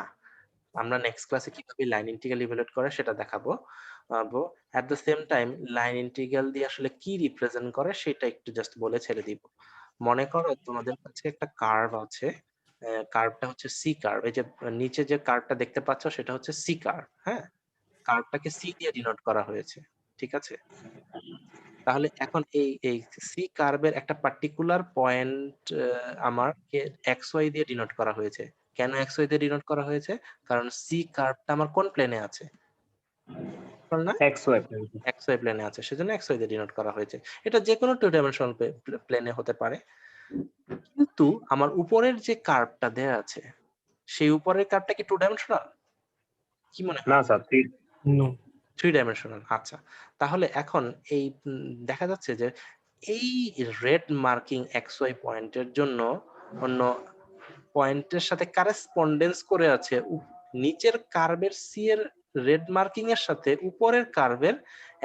আমরা নেক্সট ক্লাসে কিভাবে লাইন ইন্টিগ্রাল ইভ্যালুয়েট করে সেটা দেখাবো। এট the same time line integral দিয়ে আসলে কি রিপ্রেজেন্ট করে সেটা একটু জাস্ট বলে ছেড়ে দিব। মনে করো তোমাদের কাছে একটা কার্ভ আছে, কার্ভটা হচ্ছে সি কার্ভ। এই যে নিচে যে কার্ভটা দেখতে পাচ্ছ সেটা হচ্ছে সি কার্ভ। হ্যাঁ, কার্ভটাকে সি দিয়ে ডিনোট করা হয়েছে, ঠিক আছে? তাহলে এখন এই সি কার্ভের একটা পার্টিকুলার পয়েন্ট আমাকে এক্স ওয়াই দিয়ে ডিনোট করা হয়েছে। কেন এক্স ওয়াই দিয়ে ডিনোট করা হয়েছে? কারণ সি কার্ভটা আমার কোন প্লেনে আছে? না, এক্স ওয়াই এক্স ওয়াই প্লেনে আছে, সেজন্য এক্স ওয়াই দিয়ে ডিনোট করা হয়েছে। এটা যে কোনো 2 ডাইমেনশনাল প্লেনে হতে পারে। কিন্তু আমার উপরের যে কার্ভটা দেয়া আছে সেই উপরের কার্ভটা কি 2 ডাইমেনশনাল? কি মনে হয়? না স্যার, 3 ডাইমেনশনাল। আচ্ছা, তাহলে এখন এই দেখা যাচ্ছে যে এই রেড মার্কিং এক্স ওয়াই পয়েন্টের জন্য অন্য পয়েন্টের সাথে কারেসপন্ডেন্স করে আছে নিচের কার্ভের সি এর রেড মার্কিং এর সাথে উপরের কার্ভের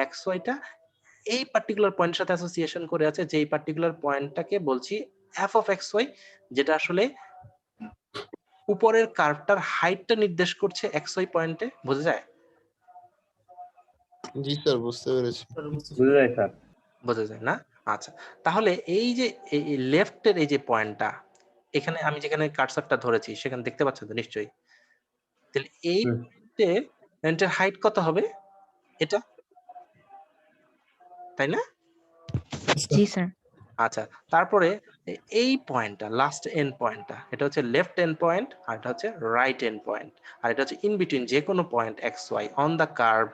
এক্স ওয়াইটা এই পার্টিকুলার পয়েন্টের সাথে অ্যাসোসিয়েশন করে আছে, যে এই পার্টিকুলার পয়েন্টটাকে বলছি এফ অফ এক্স ওয়াই, যেটা আসলে উপরের কার্ভটার হাইটটা নির্দেশ করছে এক্স ওয়াই পয়েন্টে। বোঝা যায়? জি স্যার, বুঝতে পেরেছি। বুঝা যায় স্যার। বোঝা যায় না? আচ্ছা, তাহলে এই যে লেফটের এই যে পয়েন্টটা, এখানে আমি যেখানে কার্সারটা ধরেছি সেখানে দেখতে পাচ্ছ তো নিশ্চয়ই। তাহলে এই হুম। এটার হাইট কত হবে? এটা, তাই না? জি স্যার। আচ্ছা, তারপরে এই পয়েন্টটা, লাস্ট এন্ড পয়েন্টটা, এটা হচ্ছে লেফট এন্ড পয়েন্ট আর এটা হচ্ছে রাইট এন্ড পয়েন্ট, আর এটা হচ্ছে ইন বিটুইন যে কোনো point x y on the curve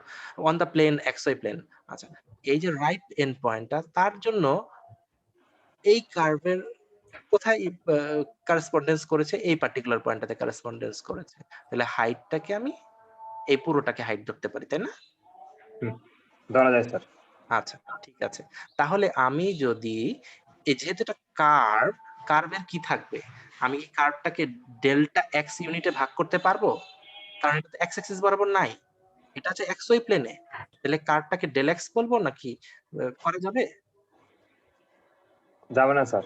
on the plane x y plane. আচ্ছা, এই যে রাইট এন্ড পয়েন্টটা, তার জন্য এই কার্ভের কোথায় কারেসপন্ডেন্স করেছে? এই পার্টিকুলার পয়েন্টটাতে কারেসপন্ডেন্স করেছে। তাহলে হাইটটাকে আমি এই পুরোটাকে হাইট ধরতে পারি, তাই না? ধরা যায় স্যার। আচ্ছা, ঠিক আছে। তাহলে আমি যদি যেহেতু এটা কার্ভের কি থাকবে? আমি কি কার্ভটাকে ডেল্টা এক্স ইউনিটে ভাগ করতে পারবো? কারণ এটা এক্স অ্যাক্সিস বরাবর নাই, এটা হচ্ছে এক্স ওয়াই প্লেনে। তাহলে কার্ভটাকে ডেল এক্স বলবো নাকি করা যাবে? যাবে না স্যার।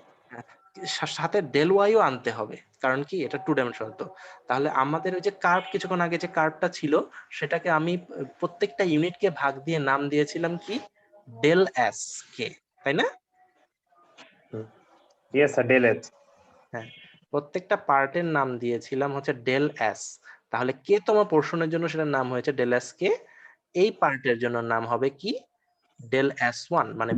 সাথে ডেল ওয়াইও আনতে হবে, কারণ কি এটা 2 ডাইমেনশনাল। তো তাহলে আমাদের ওই যে কার্ভ, কিছুক্ষণ আগে যে কার্ভটা ছিল সেটাকে আমি প্রত্যেকটা ইউনিটকে ভাগ দিয়ে নাম দিয়েছিলাম কি? ডেল এস কে, তাই না? Yes sir, del h. হ্যাঁ, প্রত্যেকটা পার্টের নাম দিয়েছিলাম হচ্ছে ডেল এস। তাহলে কে তোমার পোর্শনের জন্য সেটার নাম হয়েছে ডেল এস কে, এই পার্টের জন্য নাম হবে কি? ডেল এস ওয়ান, মানে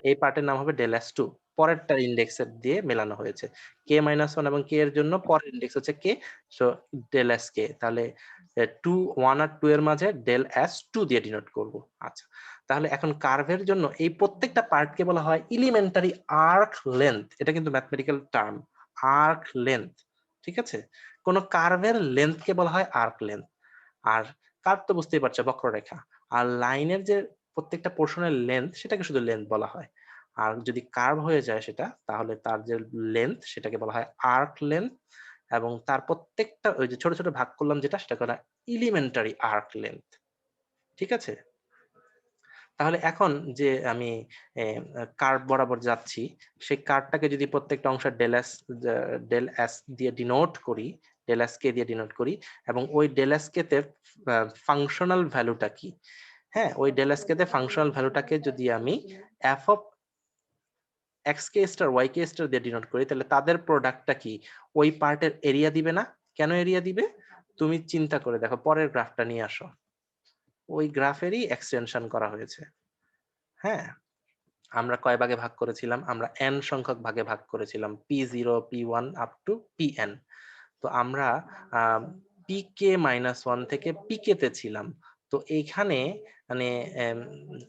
এই পার্টের নাম হবে ডেল এস টু। পরেরটা ইন্ডেক্সের দিয়ে মেলানো হয়েছে। কে মাইনাস ওয়ান এবং কে এর জন্য পরের ইন্ডেক্স হচ্ছে কে, সো ডেল এস কে। তাহলে 2 1 আর 2 এর মাঝে ডেল এস টু দিয়ে ডিনোট করব। আচ্ছা, তাহলে এখন কার্ভের জন্য এই প্রত্যেকটা পার্টকে বলা হয় এলিমেন্টারি আর্ক লেন্থ। এটা কিন্তু ম্যাথমেটিক্যাল টার্ম, আর্ক লেন্থ। ঠিক আছে, কোন কার্ভের লেন্থকে বলা হয় আর্ক লেন্থ। আর কার্ভ তো বুঝতেই পারছো, বক্ররেখা। আর লাইনের যে প্রত্যেকটা পোর্শনের লেন্থ, সেটাকে শুধু লেন্থ বলা হয়। আর যদি কার্ভ হয়ে যায় সেটা, তাহলে তার যে লেন্থ সেটাকে বলা হয় আর্ক লেন্থ, এবং তার প্রত্যেকটা ওই যে ছোট ছোট ভাগ করলাম যেটা, সেটাকে বলা হয় এলিমেন্টারি আর্ক লেন্থ। ঠিক আছে, তাহলে এখন যে আমি কার্ভ বরাবর যাচ্ছি, সেই কার্ভটাকে যদি প্রত্যেকটা অংশ ডেল এস দিয়ে ডিনোট করি, ডেল এস কে দিয়ে ডিনোট করি, এবং ওই ডেল এস কে তে ফাংশনাল ভ্যালুটা কি? হ্যাঁ, ওই ডেল এস কে তে ফাংশনাল ভ্যালুটাকে যদি আমি f of x k star y k star দিয়ে ডিনোট করি, তাহলে তাদের প্রোডাক্টটা কি? ওই পার্টের এরিয়া দিবে না? কেন এরিয়া দিবে? তুমি চিন্তা করে দেখো, পরের গ্রাফটা নিয়ে আসো। ওই গ্রাফেরই এক্সটেনশন করা হয়েছে। হ্যাঁ, আমরা কয় ভাগে ভাগ করেছিলাম? আমরা n সংখ্যক ভাগে ভাগ করেছিলাম, p0 p1 up to pn। তো আমরা pk -1 থেকে pk তে ছিলাম। তো এইখানে মানে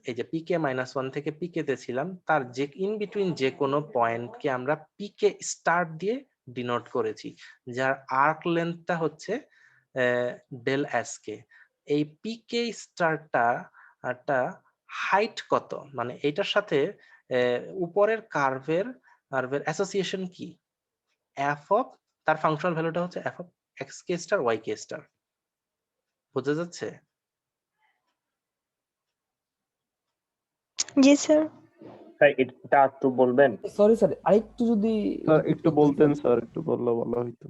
এই যে pk-1 থেকে pk তে ছিলাম, তার যে ইন বিটুইন যে কোনো পয়েন্টকে আমরা pk স্টার দিয়ে ডিনোট করেছি, যার আর্ক লেন্থটা হচ্ছে ডেল এস কে। এই pk স্টারটা হাইট কত? মানে এটার সাথে উপরের কার্ভের অ্যাসোসিয়েশন কি? এফ অফ, তার ফাংশনাল ভ্যালুটা হচ্ছে f of x k star y k star. বোঝা যাচ্ছে? জি স্যার। স্যার এটা একটু বলবেন? সরি স্যার, আরেকটু যদি স্যার একটু বলতেন, স্যার একটু বললে ভালো হইতো।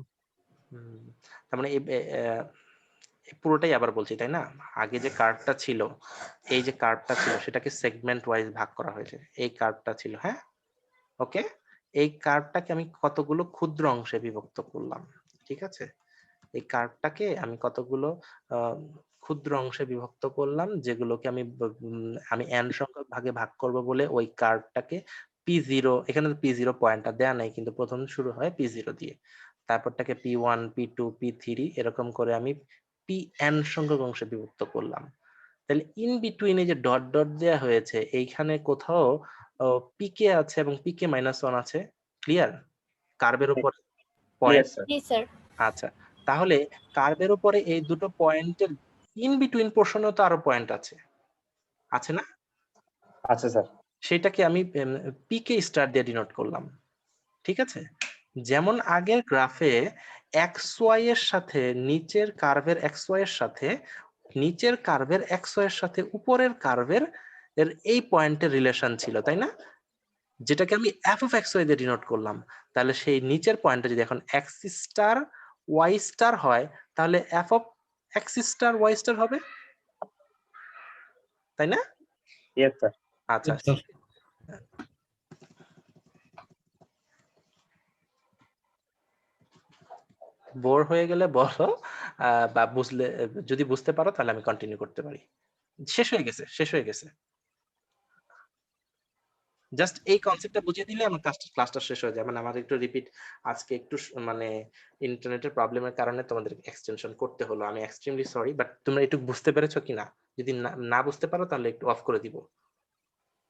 তার মানে এই পুরোটাই আবার বলছি, তাই না? আগে যে কার্ভটা ছিল, এই যে কার্ভটা ছিল সেটাকে সেগমেন্ট ওয়াইজ ভাগ করা হয়েছে। এই কার্ভটা ছিল, হ্যাঁ, ওকে। এই কার্ভটাকে আমি কতগুলো ক্ষুদ্র অংশে বিভক্ত করলাম, ঠিক আছে? এই কার্ভটাকে আমি কতগুলো ক্ষুদ্র অংশে বিভক্ত করলাম, যেগুলোকে আমি n সংখ্যক ভাগে ভাগ করব বলে ওই কার্ভটাকে p0, এখানে p0 পয়েন্টটা দেয়া নাই, কিন্তু প্রথম শুরু হয় p0 দিয়ে, তারপরটাকে p1 p2 p3 এরকম করে আমি pn সংখ্যক অংশে বিভক্ত করলাম। তাহলে ইন বিটুইনে যে ডট ডট দেয়া হয়েছে, এইখানে কোথাও পিকে আছে এবং pk-1 আছে। ক্লিয়ার? কার্ভের উপর পয়েন্ট। Yes sir. জি স্যার। আচ্ছা, তাহলে কার্ভের উপরে এই দুটো পয়েন্টের ইন বিটুইন পোর্শনেও তো আরো পয়েন্ট আছে, আছে না? আচ্ছা স্যার। সেটাকে আমি পিকে স্টার দিয়ে ডিনোট করলাম, ঠিক আছে? যেমন আগের গ্রাফে এক্স ওয়াই এর সাথে নিচের কার্ভের এক্স ওয়াই এর সাথে, নিচের কার্ভের এক্স ওয়াই এর সাথে উপরের কার্ভের এই পয়েন্টের রিলেশন ছিল, তাই না? যেটাকে আমি এফ অফ এক্স ওয়াই দিয়ে ডিনোট করলাম। তাহলে সেই নিচের পয়েন্টটা যদি এখন এক্স স্টার ওয়াই স্টার হয়, তাহলে f of x star y star হবে, তাই না? Yes sir. আচ্ছা, বোর হয়ে গেলে বলো, বা বুঝলে, যদি বুঝতে পারো তাহলে আমি কন্টিনিউ করতে পারি। শেষ হয়ে গেছে, শেষ হয়ে গেছে। জাস্ট এই কনসেপ্টটা বুঝিয়ে দিলে আমার ক্লাসটা শেষ হয়ে যায়। মানে আমার একটু রিপিট, আজকে একটু মানে ইন্টারনেটের প্রবলেমের কারণে তোমাদের এক্সটেনশন করতে হলো। আমি এক্সট্রিমলি সরি, বাট তোমরা একটু বুঝতে পেরেছো কিনা? যদি না বুঝতে পারো তাহলে একটু অফ করে দিব।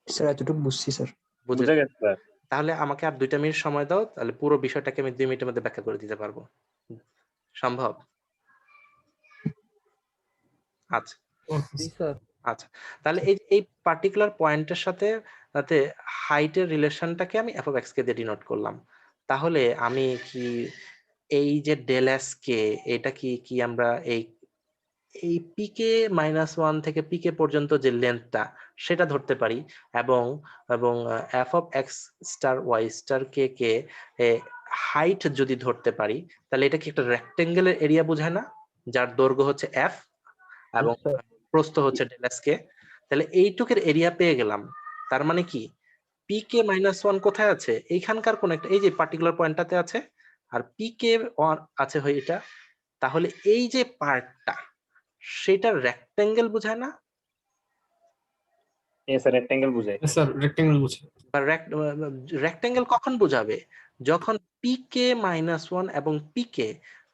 স্যার এতটুকু বুঝছি স্যার। বুঝে গেছে স্যার। তাহলে আমাকে আর 2টা মিনিট সময় দাও, তাহলে পুরো বিষয়টাকে আমি 2 মিনিটের মধ্যে ব্যাখ্যা করে দিতে পারবো। সম্ভব? আচ্ছা জি স্যার। আচ্ছা, তাহলে এই পার্টিকুলার পয়েন্টের সাথে হাইটের রিলেশনটাকে আমি এফ অফ এক্স কে দিয়ে ডিনোট করলাম। তাহলে আমি কি এই যে ডেল এস কে, এটা কি আমরা এই পিকে -1 থেকে পিকে পর্যন্ত যে লেন্থটা সেটা ধরতে পারি, এবং f of x star y star কে কে হাইট যদি ধরতে পারি, তাহলে এটা কি একটা রেক্টেঙ্গেলের এরিয়া বোঝায় না, যার দৈর্ঘ্য হচ্ছে এফ এবং প্রস্থ হচ্ছে ডেল এস কে। তাহলে এইটুকের এরিয়া পেয়ে গেলাম। তার মানে কি পিকে -1 কোথায় আছে? এইখানকার কোন একটা, এই যে পার্টিকুলার পয়েন্টটাতে আছে, আর পিকে আছে হয় এটা। তাহলে এই যে পার্টটা, সেটা রেক্টেঙ্গেল বোঝায় না? স্যার রেক্টেঙ্গেল বুঝায়। স্যার রেক্টেঙ্গেল বুঝে। রেক্টেঙ্গেল কখন বোঝাবে? যখন পিকে -1 এবং পিকে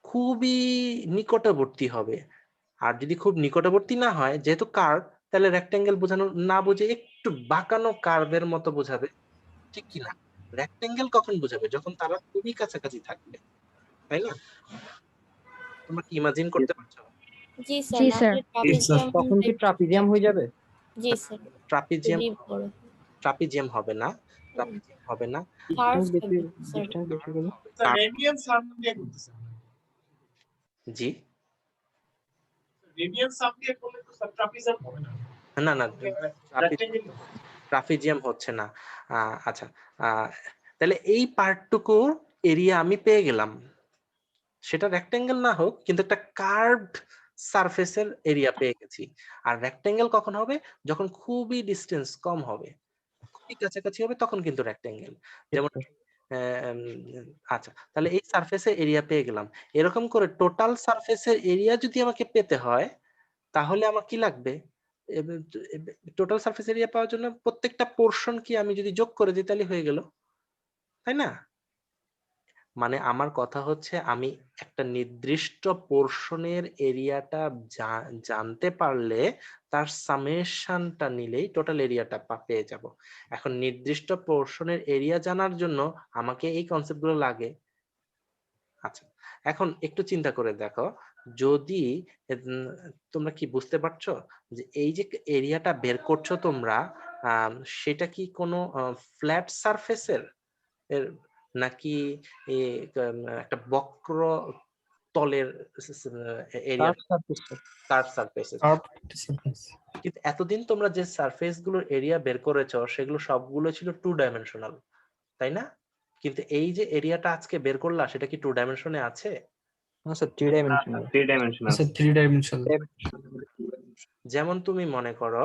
খুবই নিকটবর্তী হবে। আর যদি খুব নিকটবর্তী না হয়, যেহেতু কার্ভ, তাহলে রেক্টেঙ্গেল বোঝানো না বুঝে একটু বাঁকানো কার্ভের মতো বোঝাবে, ঠিক কি না? রেক্টেঙ্গেল কখন বোঝাবে? যখন তারা খুবই কাছাকাছি থাকবে, তাই না? তোমরা কি ইমাজিন করতে পারছো? জি স্যার। তখন কি ট্রাপিজিয়াম হয়ে যাবে? জি স্যার। ট্রাপিজিয়াম হবে না, ট্রাপিজিয়াম হবে না। ডিসটেন্স বেশি গেলে জি না না, ট্রাপিজিয়াম হচ্ছে না। আচ্ছা, তাহলে এই পার্টটুকু এরিয়া আমি পেয়ে গেলাম। সেটা রেক্টেঙ্গেল না হোক, কিন্তু একটা কার্ভড সারফেসের এরিয়া পেয়ে গেছি। আর রেক্টেঙ্গেল কখন হবে? যখন খুবই ডিস্টেন্স কম হবে, খুবই কাছাকাছি হবে, তখন কিন্তু রেক্টেঙ্গেল। যেমন আচ্ছা, তাহলে এই সারফেসের এরিয়া পেয়ে গেলাম। এরকম করে টোটাল সারফেসের এরিয়া যদি আমাকে পেতে হয়, তাহলে আমার কি লাগবে? টোটাল সারফেস এরিয়া পাওয়ার জন্য প্রত্যেকটা পোরশন কি আমি যদি যোগ করে দিই তাহলে হয়ে গেল, তাই না? মানে আমার কথা হচ্ছে, আমি একটা নির্দিষ্ট পোরশনের এরিয়াটা জানতে পারলে তার সামেশনটা নিলেই টোটাল এরিয়াটা পেয়ে যাব। এখন নির্দিষ্ট পোরশনের এরিয়া জানার জন্য আমাকে এই কনসেপ্টগুলো লাগে। আচ্ছা, এখন একটু চিন্তা করে দেখো, যদি তোমরা কি বুঝতে পারছো যে এই যে এরিয়াটা বের করছো তোমরা, সেটা কি কোনো ফ্ল্যাট সারফেসের নাকি একটা বক্র তলের এরিয়া? Curve surface. কিন্তু এতদিন তোমরা যে সারফেস গুলোর এরিয়া বের করেছো, সেগুলো সবগুলো ছিল 2 ডাইমেনশনাল, তাই না? কিন্তু এই যে এরিয়াটা আজকে বের করলা, সেটা কি 2 ডাইমেনশনে আছে? না sir 3 dimensional. 3 dimensional. Sir 3 dimensional. যেমন তুমি মনে করো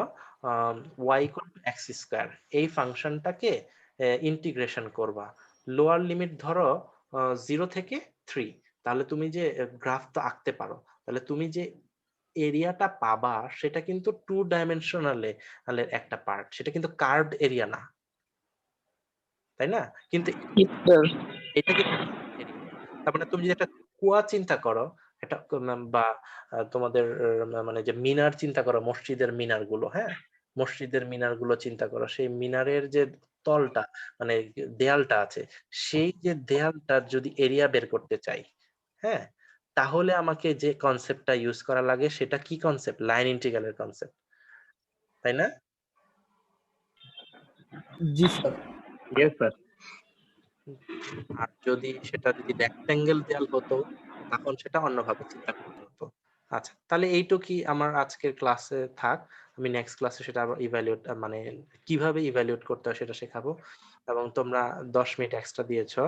y = x², এই ফাংশনটাকে ইন্টিগ্রেশন করবা, লোয়ার লিমিট ধরো 0 থেকে 3, তাহলে তুমি যে গ্রাফ তো আঁকতে পারো, তাহলে তুমি যে এরিয়াটা পাবা সেটা কিন্তু 2 ডাইমেনশনালে একটা পার্ট, সেটা কিন্তু কার্ভড এরিয়া না, তাই না? কিন্তু এটা কি তার মানে তুমি যদি একটা কুয়া চিন্তা করো, এটা বা তোমাদের মানে যে মিনার চিন্তা করো, মসজিদের মিনার গুলো, হ্যাঁ, মসজিদের মিনার গুলো চিন্তা করো, সেই মিনারের যে তলটা মানে দেয়ালটা আছে, সেই যে দেয়ালটার যদি এরিয়া বের করতে চাই, হ্যাঁ, তাহলে আমাকে যে কনসেপ্টটা ইউজ করা লাগে সেটা কি কনসেপ্ট? লাইন ইন্টিগ্রালের কনসেপ্ট, তাই না? জি স্যার। Yes sir. আর যদি রেক্টেঙ্গেল দেয়াল হতো, তখন সেটা অন্যভাবে চিন্তা করতে হতো। আচ্ছা, তাহলে এইটুকুই আমার আজকের ক্লাসে থাক। আমি নেক্সট ক্লাসে সেটা আবার ইভ্যালুয়েট মানে কিভাবে ইভ্যালুয়েট করতে হয় সেটা শেখাবো। এবং তোমরা 10 মিনিট এক্সট্রা দিয়েছো।